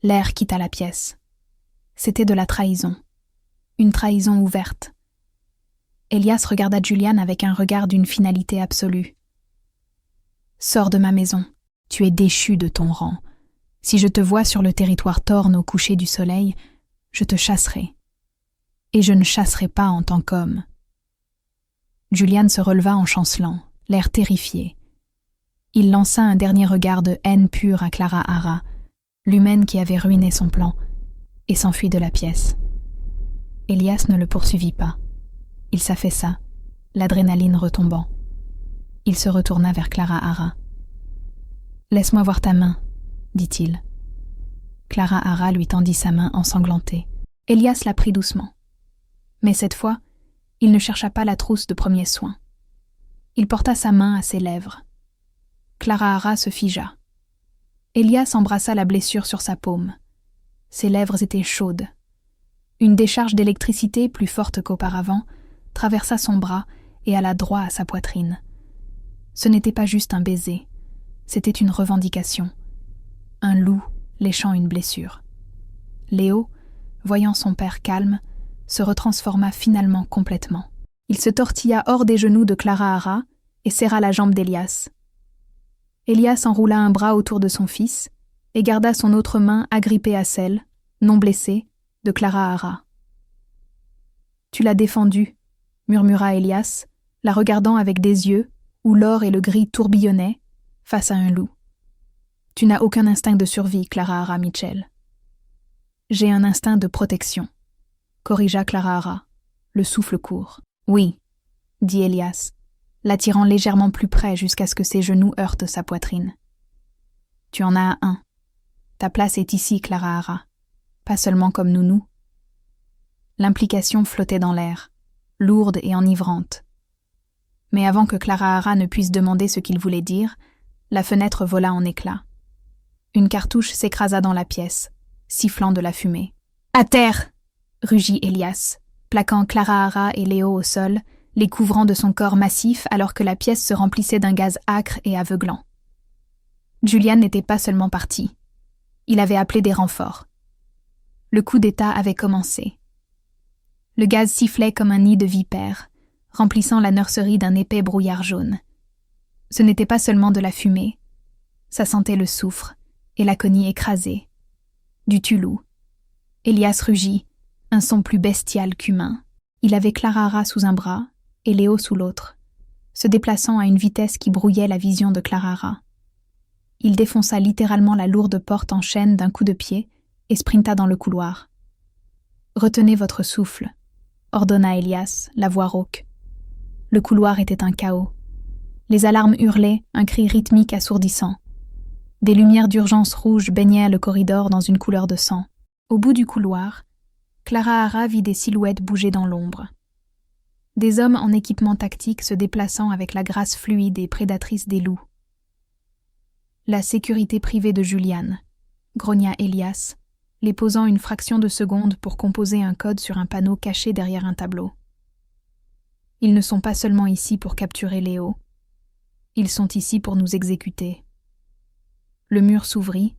L'air quitta la pièce. C'était de la trahison. Une trahison ouverte. Elias regarda Julian avec un regard d'une finalité absolue. « Sors de ma maison. Tu es déchu de ton rang. Si je te vois sur le territoire Torn au coucher du soleil, je te chasserai. Et je ne chasserai pas en tant qu'homme. » Julian se releva en chancelant, l'air terrifié. Il lança un dernier regard de haine pure à Clara Hara, l'humaine qui avait ruiné son plan, et s'enfuit de la pièce. Elias ne le poursuivit pas. Il s'affaissa, l'adrénaline retombant. Il se retourna vers Clara Hara. « Laisse-moi voir ta main, » dit-il. Clara Hara lui tendit sa main ensanglantée. Elias la prit doucement. Mais cette fois, il ne chercha pas la trousse de premier soin. Il porta sa main à ses lèvres. Clara Hara se figea. Elias embrassa la blessure sur sa paume. Ses lèvres étaient chaudes. Une décharge d'électricité, plus forte qu'auparavant, traversa son bras et alla droit à sa poitrine. Ce n'était pas juste un baiser, c'était une revendication. Un loup léchant une blessure. Léo, voyant son père calme, se retransforma finalement complètement. Il se tortilla hors des genoux de Clara Hara et serra la jambe d'Elias. Elias enroula un bras autour de son fils et garda son autre main agrippée à celle, non blessée, de Clara Hara. « Tu l'as défendue, » murmura Elias, la regardant avec des yeux où l'or et le gris tourbillonnaient, face à un loup. « Tu n'as aucun instinct de survie, Clara Hara Mitchell. »« J'ai un instinct de protection. » corrigea Clara Hara, le souffle court. « Oui, » dit Elias, l'attirant légèrement plus près jusqu'à ce que ses genoux heurtent sa poitrine. « Tu en as un. Ta place est ici, Clara Hara, pas seulement comme nounou. » L'implication flottait dans l'air, lourde et enivrante. Mais avant que Clara Hara ne puisse demander ce qu'il voulait dire, la fenêtre vola en éclats. Une cartouche s'écrasa dans la pièce, sifflant de la fumée. « À terre !» rugit Elias, plaquant Clara Hara et Léo au sol, les couvrant de son corps massif alors que la pièce se remplissait d'un gaz âcre et aveuglant. Julian n'était pas seulement parti. Il avait appelé des renforts. Le coup d'État avait commencé. Le gaz sifflait comme un nid de vipères, remplissant la nurserie d'un épais brouillard jaune. Ce n'était pas seulement de la fumée. Ça sentait le soufre et l'aconie écrasée. Du tulou. Elias rugit, un son plus bestial qu'humain. Il avait Clara Hara sous un bras et Léo sous l'autre. se déplaçant à une vitesse qui brouillait la vision de Clara. Il défonça littéralement la lourde porte en chêne d'un coup de pied et sprinta dans le couloir. « Retenez votre souffle », ordonna Elias, la voix rauque. Le couloir était un chaos. Les alarmes hurlaient, un cri rythmique assourdissant. Des lumières d'urgence rouges baignaient le corridor dans une couleur de sang. Au bout du couloir, Clara vit des silhouettes bouger dans l'ombre. Des hommes en équipement tactique se déplaçant avec la grâce fluide et prédatrice des loups. La sécurité privée de Julian, grogna Elias, les posant une fraction de seconde pour composer un code sur un panneau caché derrière un tableau. Ils ne sont pas seulement ici pour capturer Léo, ils sont ici pour nous exécuter. Le mur s'ouvrit,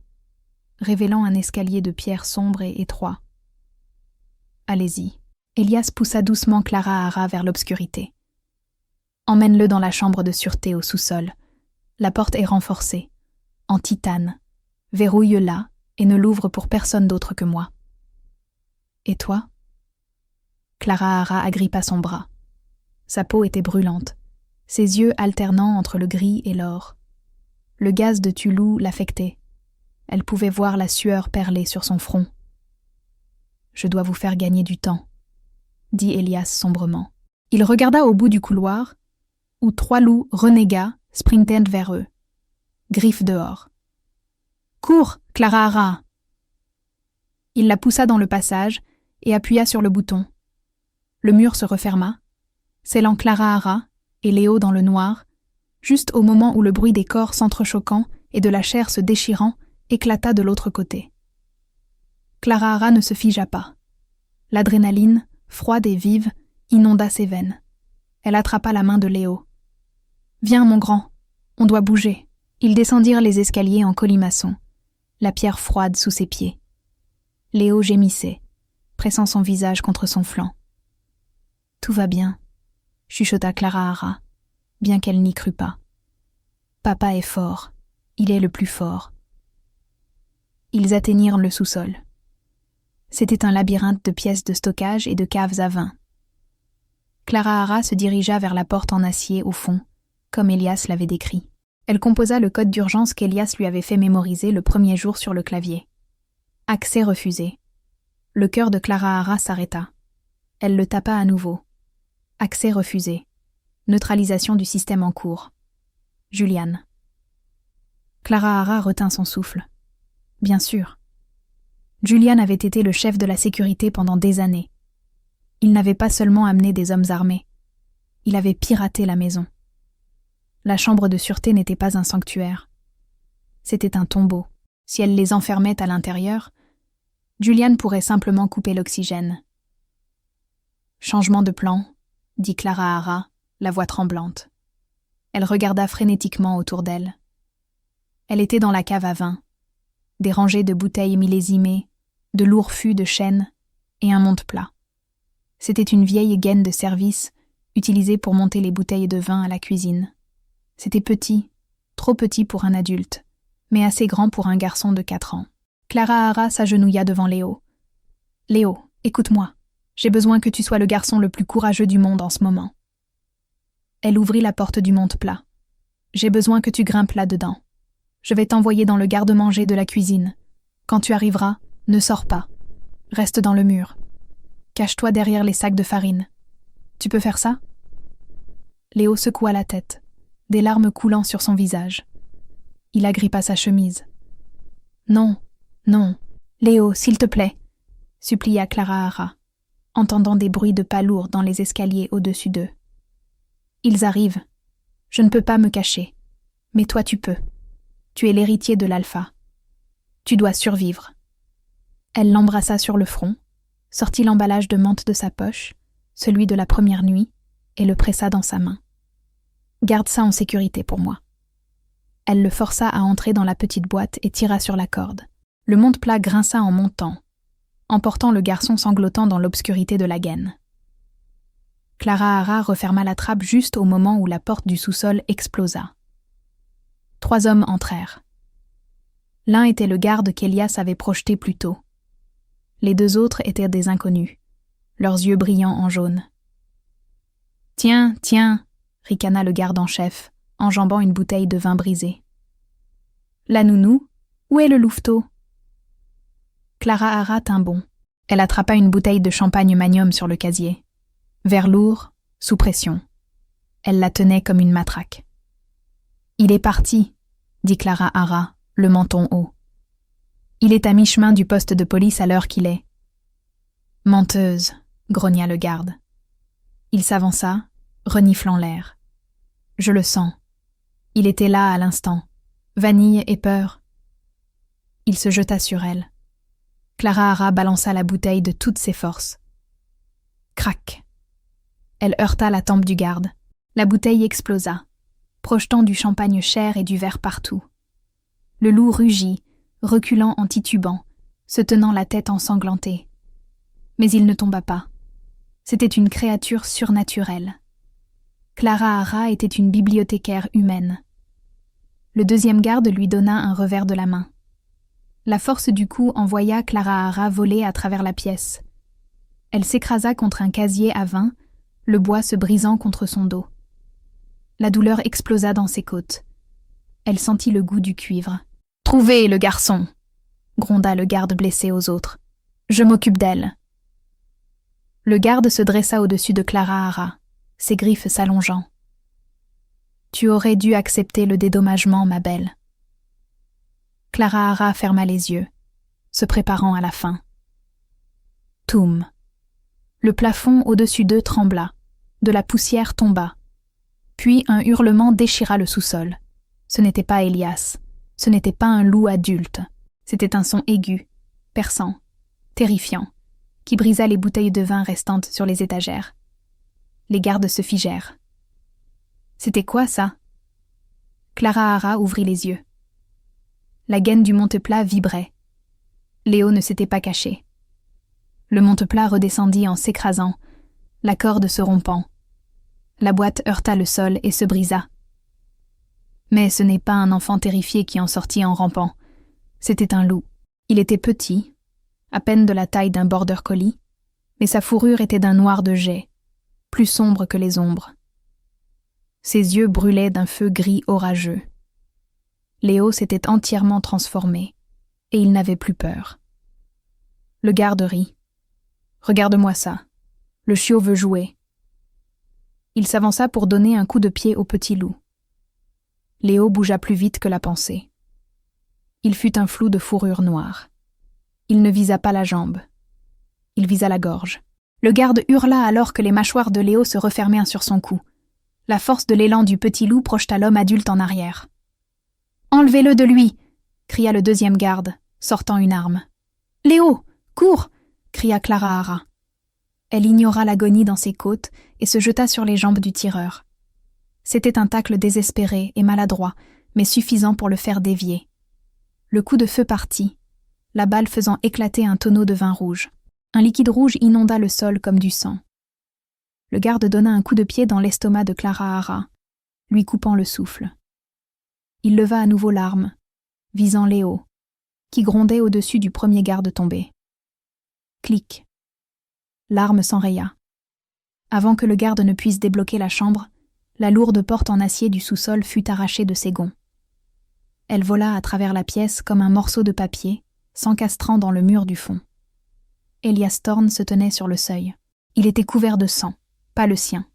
révélant un escalier de pierre sombre et étroit. Allez-y. Elias poussa doucement Clara vers l'obscurité. Emmène-le dans la chambre de sûreté au sous-sol. La porte est renforcée, en titane. Verrouille-la et ne l'ouvre pour personne d'autre que moi. Et toi ? Clara agrippa son bras. Sa peau était brûlante, ses yeux alternant entre le gris et l'or. Le gaz de Tulou l'affectait. Elle pouvait voir la sueur perler sur son front. « Je dois vous faire gagner du temps », dit Elias sombrement. Il regarda au bout du couloir, où 3 loups renégats sprintaient vers eux. Griffes dehors. « Cours, Clara !» Il la poussa dans le passage et appuya sur le bouton. Le mur se referma, scellant Clara et Léo dans le noir, juste au moment où le bruit des corps s'entrechoquant et de la chair se déchirant éclata de l'autre côté. Clara ne se figea pas. L'adrénaline, froide et vive, inonda ses veines. Elle attrapa la main de Léo. « Viens, mon grand, on doit bouger. » Ils descendirent les escaliers en colimaçon, la pierre froide sous ses pieds. Léo gémissait, pressant son visage contre son flanc. « Tout va bien, » chuchota Clara, bien qu'elle n'y crût pas. « Papa est fort, il est le plus fort. » Ils atteignirent le sous-sol. C'était un labyrinthe de pièces de stockage et de caves à vin. Clara se dirigea vers la porte en acier au fond, comme Elias l'avait décrit. Elle composa le code d'urgence qu'Elias lui avait fait mémoriser le premier jour sur le clavier. Accès refusé. Le cœur de Clara s'arrêta. Elle le tapa à nouveau. Accès refusé. Neutralisation du système en cours. Julian. Clara retint son souffle. Bien sûr. Julian avait été le chef de la sécurité pendant des années. Il n'avait pas seulement amené des hommes armés. Il avait piraté la maison. La chambre de sûreté n'était pas un sanctuaire. C'était un tombeau. Si elle les enfermait à l'intérieur, Julian pourrait simplement couper l'oxygène. Changement de plan, dit Clara, la voix tremblante. Elle regarda frénétiquement autour d'elle. Elle était dans la cave à vin. Des rangées de bouteilles millésimées, de lourds fûts de chêne et un monte-plat. C'était une vieille gaine de service utilisée pour monter les bouteilles de vin à la cuisine. C'était petit, trop petit pour un adulte, mais assez grand pour un garçon de 4 ans. Clara s'agenouilla devant Léo. « Léo, écoute-moi. J'ai besoin que tu sois le garçon le plus courageux du monde en ce moment. » Elle ouvrit la porte du monte-plat. « J'ai besoin que tu grimpes là-dedans. Je vais t'envoyer dans le garde-manger de la cuisine. Quand tu arriveras, ne sors pas. Reste dans le mur. Cache-toi derrière les sacs de farine. Tu peux faire ça ?» Léo secoua la tête, des larmes coulant sur son visage. Il agrippa sa chemise. « Non, non, Léo, s'il te plaît, » supplia Clara, entendant des bruits de pas lourds dans les escaliers au-dessus d'eux. « Ils arrivent. Je ne peux pas me cacher. Mais toi tu peux. Tu es l'héritier de l'Alpha. Tu dois survivre. » Elle l'embrassa sur le front, sortit l'emballage de menthe de sa poche, celui de la première nuit, et le pressa dans sa main. « Garde ça en sécurité pour moi. » Elle le força à entrer dans la petite boîte et tira sur la corde. Le monte-plat grinça en montant, emportant le garçon sanglotant dans l'obscurité de la gaine. Clara referma la trappe juste au moment où la porte du sous-sol explosa. 3 hommes entrèrent. L'un était le garde qu'Elias avait projeté plus tôt. Les 2 autres étaient des inconnus, leurs yeux brillants en jaune. « Tiens, tiens !» ricana le garde en chef, enjambant une bouteille de vin brisé. La nounou, où est le louveteau? Clara Hara tint bon. Elle attrapa une bouteille de champagne Magnum sur le casier. Verre lourd, sous pression. Elle la tenait comme une matraque. Il est parti, dit Clara Hara, le menton haut. Il est à mi-chemin du poste de police à l'heure qu'il est. Menteuse, grogna le garde. Il s'avança, reniflant l'air. Je le sens. Il était là à l'instant. Vanille et peur. Il se jeta sur elle. Clara Hara balança la bouteille de toutes ses forces. Crac. Elle heurta la tempe du garde. La bouteille explosa, projetant du champagne cher et du verre partout. Le loup rugit, reculant en titubant, se tenant la tête ensanglantée. Mais il ne tomba pas. C'était une créature surnaturelle. Clara Hara était une bibliothécaire humaine. Le deuxième garde lui donna un revers de la main. La force du coup envoya Clara Hara voler à travers la pièce. Elle s'écrasa contre un casier à vin, le bois se brisant contre son dos. La douleur explosa dans ses côtes. Elle sentit le goût du cuivre. « Trouvez le garçon !» gronda le garde blessé aux autres. « Je m'occupe d'elle. » Le garde se dressa au-dessus de Clara Hara, ses griffes s'allongeant. « Tu aurais dû accepter le dédommagement, ma belle. » Clara Hara ferma les yeux, se préparant à la fin. Toum. Le plafond au-dessus d'eux trembla, de la poussière tomba. Puis un hurlement déchira le sous-sol. Ce n'était pas Elias, ce n'était pas un loup adulte, c'était un son aigu, perçant, terrifiant, qui brisa les bouteilles de vin restantes sur les étagères. Les gardes se figèrent. C'était quoi ça? Clara Hara ouvrit les yeux. La gaine du monteplat vibrait. Léo ne s'était pas caché. Le monteplat redescendit en s'écrasant, la corde se rompant. La boîte heurta le sol et se brisa. Mais ce n'est pas un enfant terrifié qui en sortit en rampant. C'était un loup. Il était petit, à peine de la taille d'un border collie, mais sa fourrure était d'un noir de jais, plus sombre que les ombres. Ses yeux brûlaient d'un feu gris orageux. Léo s'était entièrement transformé, et il n'avait plus peur. Le garde rit. « Regarde-moi ça. Le chiot veut jouer. » Il s'avança pour donner un coup de pied au petit loup. Léo bougea plus vite que la pensée. Il fut un flou de fourrure noire. Il ne visa pas la jambe. Il visa la gorge. Le garde hurla alors que les mâchoires de Léo se refermèrent sur son cou. La force de l'élan du petit loup projeta l'homme adulte en arrière. « Enlevez-le de lui !» cria le deuxième garde, sortant une arme. « Léo, cours !» cria Clara Hara. Elle ignora l'agonie dans ses côtes et se jeta sur les jambes du tireur. C'était un tacle désespéré et maladroit, mais suffisant pour le faire dévier. Le coup de feu partit, la balle faisant éclater un tonneau de vin rouge. Un liquide rouge inonda le sol comme du sang. Le garde donna un coup de pied dans l'estomac de Clara Hara, lui coupant le souffle. Il leva à nouveau l'arme, visant Léo, qui grondait au-dessus du premier garde tombé. Clic. L'arme s'enraya. Avant que le garde ne puisse débloquer la chambre, la lourde porte en acier du sous-sol fut arrachée de ses gonds. Elle vola à travers la pièce comme un morceau de papier, s'encastrant dans le mur du fond. Elias Thorne se tenait sur le seuil. Il était couvert de sang, pas le sien.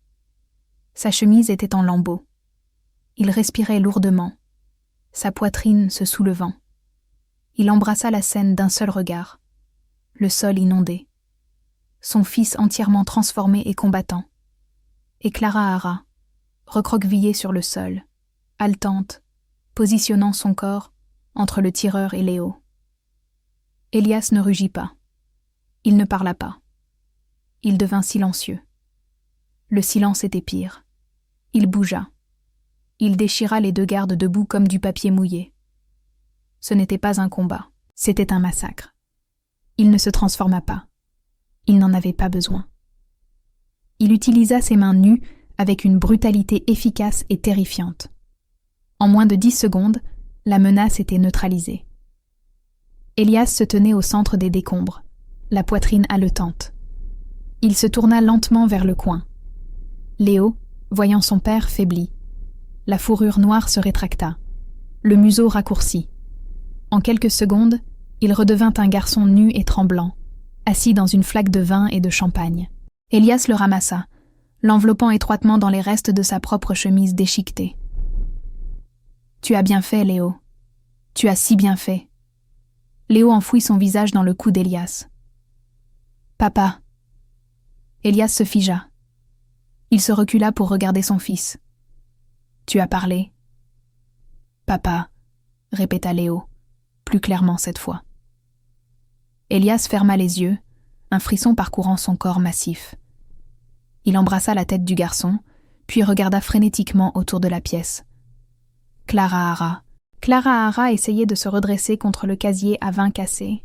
Sa chemise était en lambeaux. Il respirait lourdement, sa poitrine se soulevant. Il embrassa la scène d'un seul regard. Le sol inondé. Son fils entièrement transformé et combattant. Et Clara Hara, recroquevillée sur le sol, haletante, positionnant son corps entre le tireur et Léo. Elias ne rugit pas. Il ne parla pas. Il devint silencieux. Le silence était pire. Il bougea. Il déchira les deux gardes debout comme du papier mouillé. Ce n'était pas un combat, c'était un massacre. Il ne se transforma pas. Il n'en avait pas besoin. Il utilisa ses mains nues avec une brutalité efficace et terrifiante. En moins de 10 secondes, la menace était neutralisée. Elias se tenait au centre des décombres, la poitrine haletante. Il se tourna lentement vers le coin. Léo, Voyant son père, faibli. La fourrure noire se rétracta. Le museau raccourci. En quelques secondes, il redevint un garçon nu et tremblant, assis dans une flaque de vin et de champagne. Elias le ramassa, l'enveloppant étroitement dans les restes de sa propre chemise déchiquetée. « Tu as bien fait, Léo. Tu as si bien fait. » Léo enfouit son visage dans le cou d'Elias. « Papa. » Elias se figea. Il se recula pour regarder son fils. « Tu as parlé. »« Papa, » répéta Léo, plus clairement cette fois. Elias ferma les yeux, un frisson parcourant son corps massif. Il embrassa la tête du garçon, puis regarda frénétiquement autour de la pièce. Clara Hara essayait de se redresser contre le casier à vin cassé.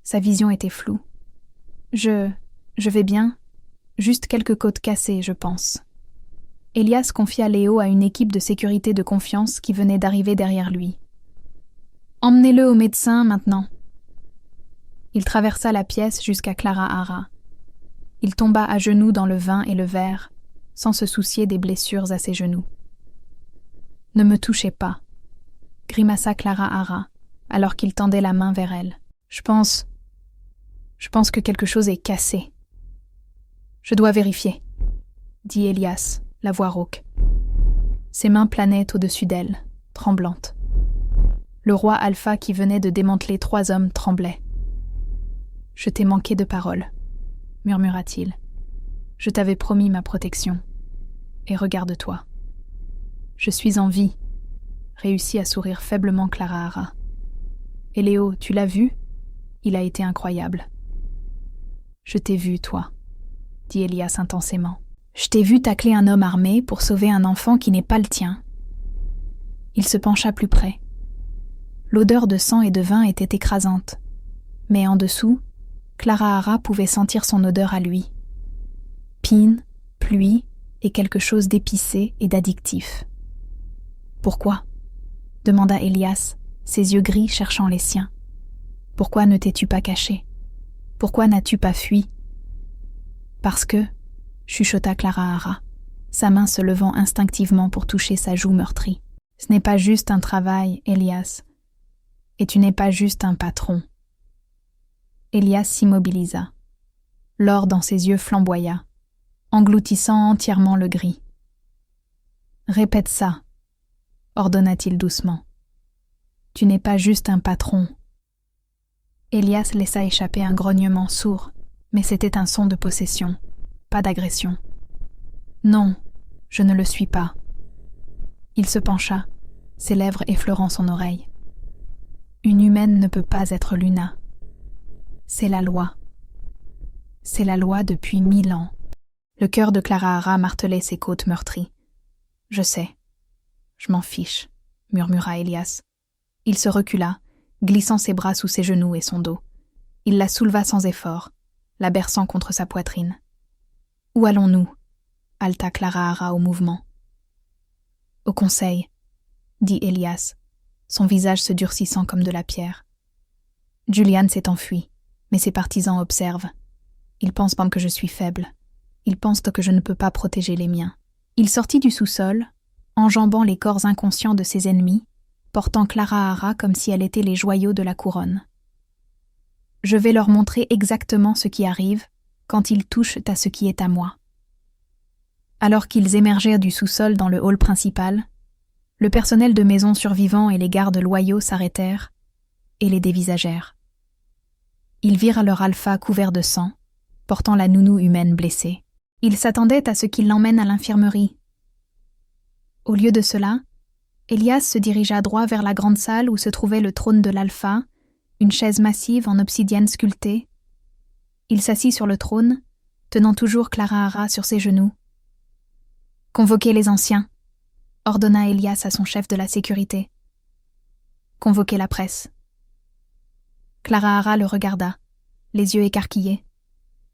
Sa vision était floue. Je vais bien. Juste quelques côtes cassées, je pense. » Elias confia Léo à une équipe de sécurité de confiance qui venait d'arriver derrière lui. « Emmenez-le au médecin maintenant. » Il traversa la pièce jusqu'à Clara Hara. Il tomba à genoux dans le vin et le verre, sans se soucier des blessures à ses genoux. « Ne me touchez pas, » grimaça Clara Hara, alors qu'il tendait la main vers elle. « Je pense que quelque chose est cassé. » « Je dois vérifier, » dit Elias, la voix rauque. Ses mains planaient au-dessus d'elle, tremblantes. Le roi Alpha qui venait de démanteler 3 hommes tremblait. « Je t'ai manqué de parole, » murmura-t-il. « Je t'avais promis ma protection. Et regarde-toi. Je suis en vie, » réussit à sourire faiblement Clara Hara. « Et Léo, tu l'as vu ? Il a été incroyable. »« Je t'ai vu, toi, » dit Elias intensément. « Je t'ai vu tacler un homme armé pour sauver un enfant qui n'est pas le tien. » Il se pencha plus près. L'odeur de sang et de vin était écrasante, mais en dessous, Clara Hara pouvait sentir son odeur à lui. Pine, pluie et quelque chose d'épicé et d'addictif. « Pourquoi ?» demanda Elias, ses yeux gris cherchant les siens. « Pourquoi ne t'es-tu pas caché ? Pourquoi n'as-tu pas fui ?»« Parce que, » chuchota Clara Hara, sa main se levant instinctivement pour toucher sa joue meurtrie. « Ce n'est pas juste un travail, Elias, et tu n'es pas juste un patron. » Elias s'immobilisa. L'or dans ses yeux flamboya, engloutissant entièrement le gris. « Répète ça, » ordonna-t-il doucement. « Tu n'es pas juste un patron. » Elias laissa échapper un grognement sourd, mais c'était un son de possession, pas d'agression. « Non, je ne le suis pas. » Il se pencha, ses lèvres effleurant son oreille. « Une humaine ne peut pas être Luna. C'est la loi. C'est la loi depuis 1000 ans. » Le cœur de Clara Hara martelait ses côtes meurtries. « Je sais. Je m'en fiche, » murmura Elias. Il se recula, glissant ses bras sous ses genoux et son dos. Il la souleva sans effort, la berçant contre sa poitrine. « Où allons-nous » haleta Clara Hara au mouvement. « Au conseil, » dit Elias, son visage se durcissant comme de la pierre. « Julian s'est enfui, mais ses partisans observent. Ils pensent que je suis faible. Ils pensent que je ne peux pas protéger les miens. » Il sortit du sous-sol, enjambant les corps inconscients de ses ennemis, portant Clara Hara comme si elle était les joyaux de la couronne. « Je vais leur montrer exactement ce qui arrive quand ils touchent à ce qui est à moi. » Alors qu'ils émergèrent du sous-sol dans le hall principal, le personnel de maison survivant et les gardes loyaux s'arrêtèrent et les dévisagèrent. Ils virent leur alpha couvert de sang, portant la nounou humaine blessée. Ils s'attendaient à ce qu'ils l'emmènent à l'infirmerie. Au lieu de cela, Elias se dirigea droit vers la grande salle où se trouvait le trône de l'alpha, une chaise massive en obsidienne sculptée. Il s'assit sur le trône, tenant toujours Clara Hara sur ses genoux. « Convoquez les anciens », ordonna Elias à son chef de la sécurité. « Convoquez la presse. » Clara Hara le regarda, les yeux écarquillés.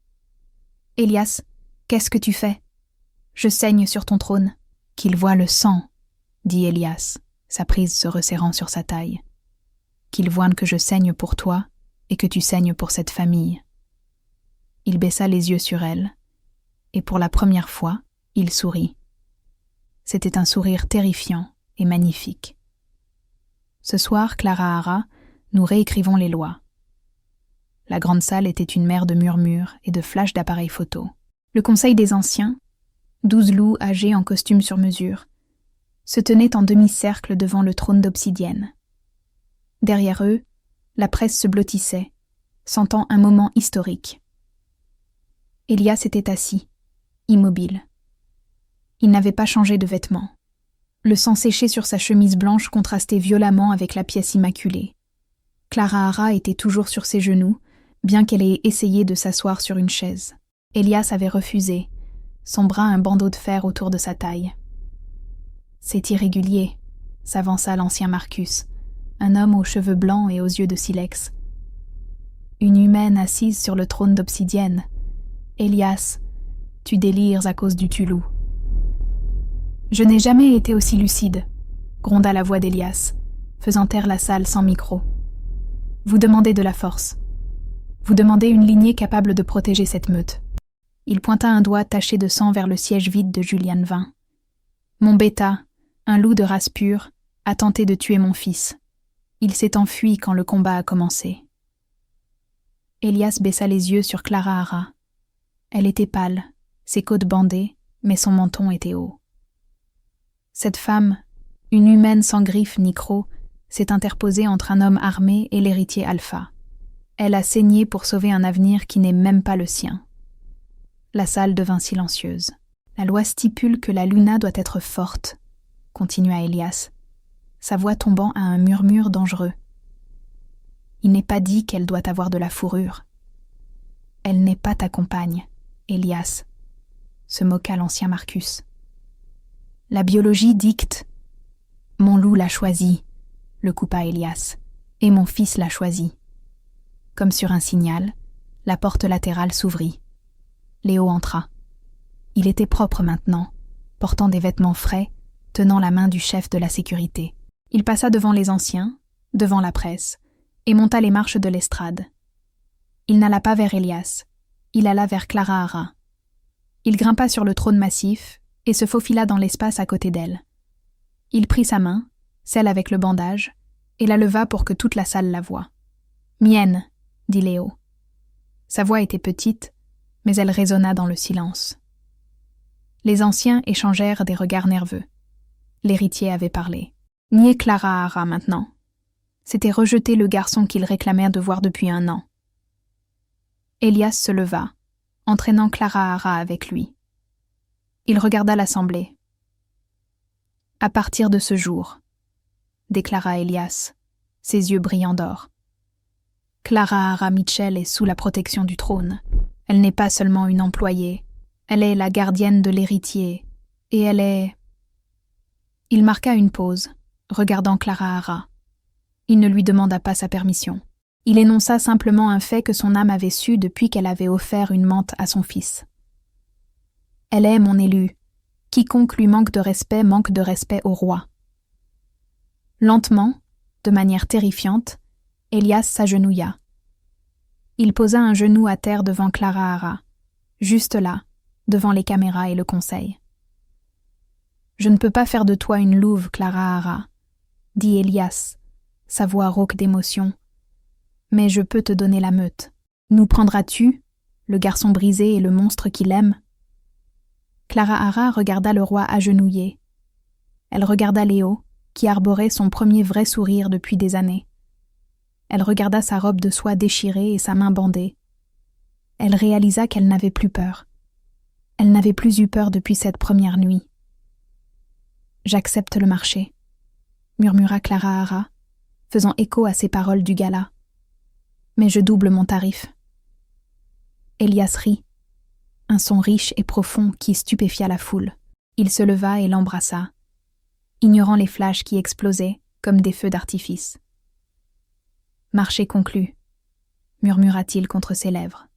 « Elias, qu'est-ce que tu fais ? Je saigne sur ton trône. »« Qu'il voie le sang, » dit Elias, sa prise se resserrant sur sa taille. « Qu'il voie que je saigne pour toi et que tu saignes pour cette famille. » Il baissa les yeux sur elle, et pour la première fois, il sourit. C'était un sourire terrifiant et magnifique. Ce soir, Clara Hara, nous réécrivons les lois. La grande salle était une mer de murmures et de flashs d'appareils photo. Le conseil des anciens, 12 loups âgés en costume sur mesure, se tenaient en demi-cercle devant le trône d'obsidienne. Derrière eux, la presse se blottissait, sentant un moment historique. Elias était assis, immobile. Il n'avait pas changé de vêtements. Le sang séché sur sa chemise blanche contrastait violemment avec la pièce immaculée. Clara Hara était toujours sur ses genoux, bien qu'elle ait essayé de s'asseoir sur une chaise. Elias avait refusé, son bras un bandeau de fer autour de sa taille. « C'est irrégulier », s'avança l'ancien Marcus, un homme aux cheveux blancs et aux yeux de silex. Une humaine assise sur le trône d'obsidienne. Elias, tu délires à cause du Tulou. Je n'ai jamais été aussi lucide, gronda la voix d'Elias, faisant taire la salle sans micro. Vous demandez de la force. Vous demandez une lignée capable de protéger cette meute. Il pointa un doigt taché de sang vers le siège vide de Julian Vin. Mon bêta, un loup de race pure, a tenté de tuer mon fils. Il s'est enfui quand le combat a commencé. Elias baissa les yeux sur Clara Hara. Elle était pâle, ses côtes bandées, mais son menton était haut. Cette femme, une humaine sans griffes ni crocs, s'est interposée entre un homme armé et l'héritier Alpha. Elle a saigné pour sauver un avenir qui n'est même pas le sien. La salle devint silencieuse. La loi stipule que la Luna doit être forte, continua Elias, sa voix tombant à un murmure dangereux. Il n'est pas dit qu'elle doit avoir de la fourrure. Elle n'est pas ta compagne, Elias, se moqua l'ancien Marcus. La biologie dicte. Mon loup l'a choisi, le coupa Elias, et mon fils l'a choisi. Comme sur un signal, la porte latérale s'ouvrit. Léo entra. Il était propre maintenant, portant des vêtements frais, tenant la main du chef de la sécurité. Il passa devant les anciens, devant la presse, et monta les marches de l'estrade. Il n'alla pas vers Elias, il alla vers Clara Hara. Il grimpa sur le trône massif et se faufila dans l'espace à côté d'elle. Il prit sa main, celle avec le bandage, et la leva pour que toute la salle la voie. « Mienne », dit Léo. Sa voix était petite, mais elle résonna dans le silence. Les anciens échangèrent des regards nerveux. L'héritier avait parlé. Nier Clara Hara maintenant. C'était rejeter le garçon qu'ils réclamèrent de voir depuis 1 an. Elias se leva, entraînant Clara Hara avec lui. Il regarda l'assemblée. « À partir de ce jour », déclara Elias, ses yeux brillants d'or. Clara Hara Mitchell est sous la protection du trône. Elle n'est pas seulement une employée, elle est la gardienne de l'héritier, et elle est... Il marqua une pause, regardant Clara Hara. Il ne lui demanda pas sa permission. Il énonça simplement un fait que son âme avait su depuis qu'elle avait offert une mante à son fils. Elle est mon élue. Quiconque lui manque de respect au roi. Lentement, de manière terrifiante, Elias s'agenouilla. Il posa un genou à terre devant Clara Hara, juste là, devant les caméras et le conseil. « Je ne peux pas faire de toi une louve, Clara Hara, » dit Elias, sa voix rauque d'émotion. « Mais je peux te donner la meute. Nous prendras-tu, le garçon brisé et le monstre qu'il aime ?» Clara Hara regarda le roi agenouillé. Elle regarda Léo, qui arborait son premier vrai sourire depuis des années. Elle regarda sa robe de soie déchirée et sa main bandée. Elle réalisa qu'elle n'avait plus peur. Elle n'avait plus eu peur depuis cette première nuit. « J'accepte le marché », murmura Clara Hara, faisant écho à ses paroles du gala. « Mais je double mon tarif. » Elias rit, un son riche et profond qui stupéfia la foule. Il se leva et l'embrassa, ignorant les flashs qui explosaient comme des feux d'artifice. « Marché conclu », murmura-t-il contre ses lèvres.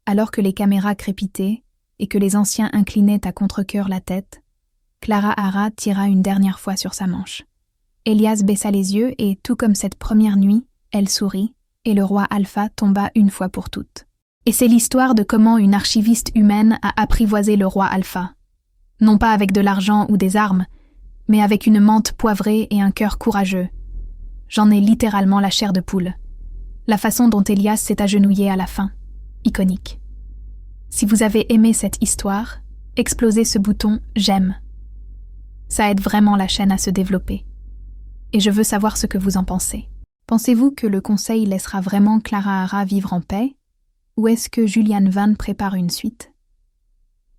Alors que les caméras crépitaient et que les anciens inclinaient à contre-cœur la tête, Clara Hara tira une dernière fois sur sa manche. Elias baissa les yeux et, tout comme cette première nuit, elle sourit, et le roi Alpha tomba une fois pour toutes. Et c'est l'histoire de comment une archiviste humaine a apprivoisé le roi Alpha. Non pas avec de l'argent ou des armes, mais avec une menthe poivrée et un cœur courageux. J'en ai littéralement la chair de poule. La façon dont Elias s'est agenouillé à la fin, iconique. Si vous avez aimé cette histoire, explosez ce bouton « J'aime ». Ça aide vraiment la chaîne à se développer. Et je veux savoir ce que vous en pensez. Pensez-vous que le conseil laissera vraiment Clara Hara vivre en paix? Ou est-ce que Julian Van prépare une suite?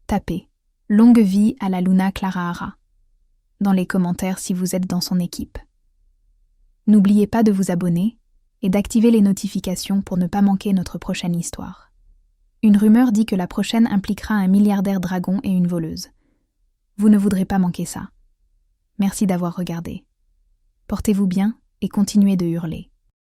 Tapez « Longue vie à la Luna Clara Hara » dans les commentaires si vous êtes dans son équipe. N'oubliez pas de vous abonner et d'activer les notifications pour ne pas manquer notre prochaine histoire. Une rumeur dit que la prochaine impliquera un milliardaire dragon et une voleuse. Vous ne voudrez pas manquer ça. Merci d'avoir regardé. Portez-vous bien et continuez de hurler.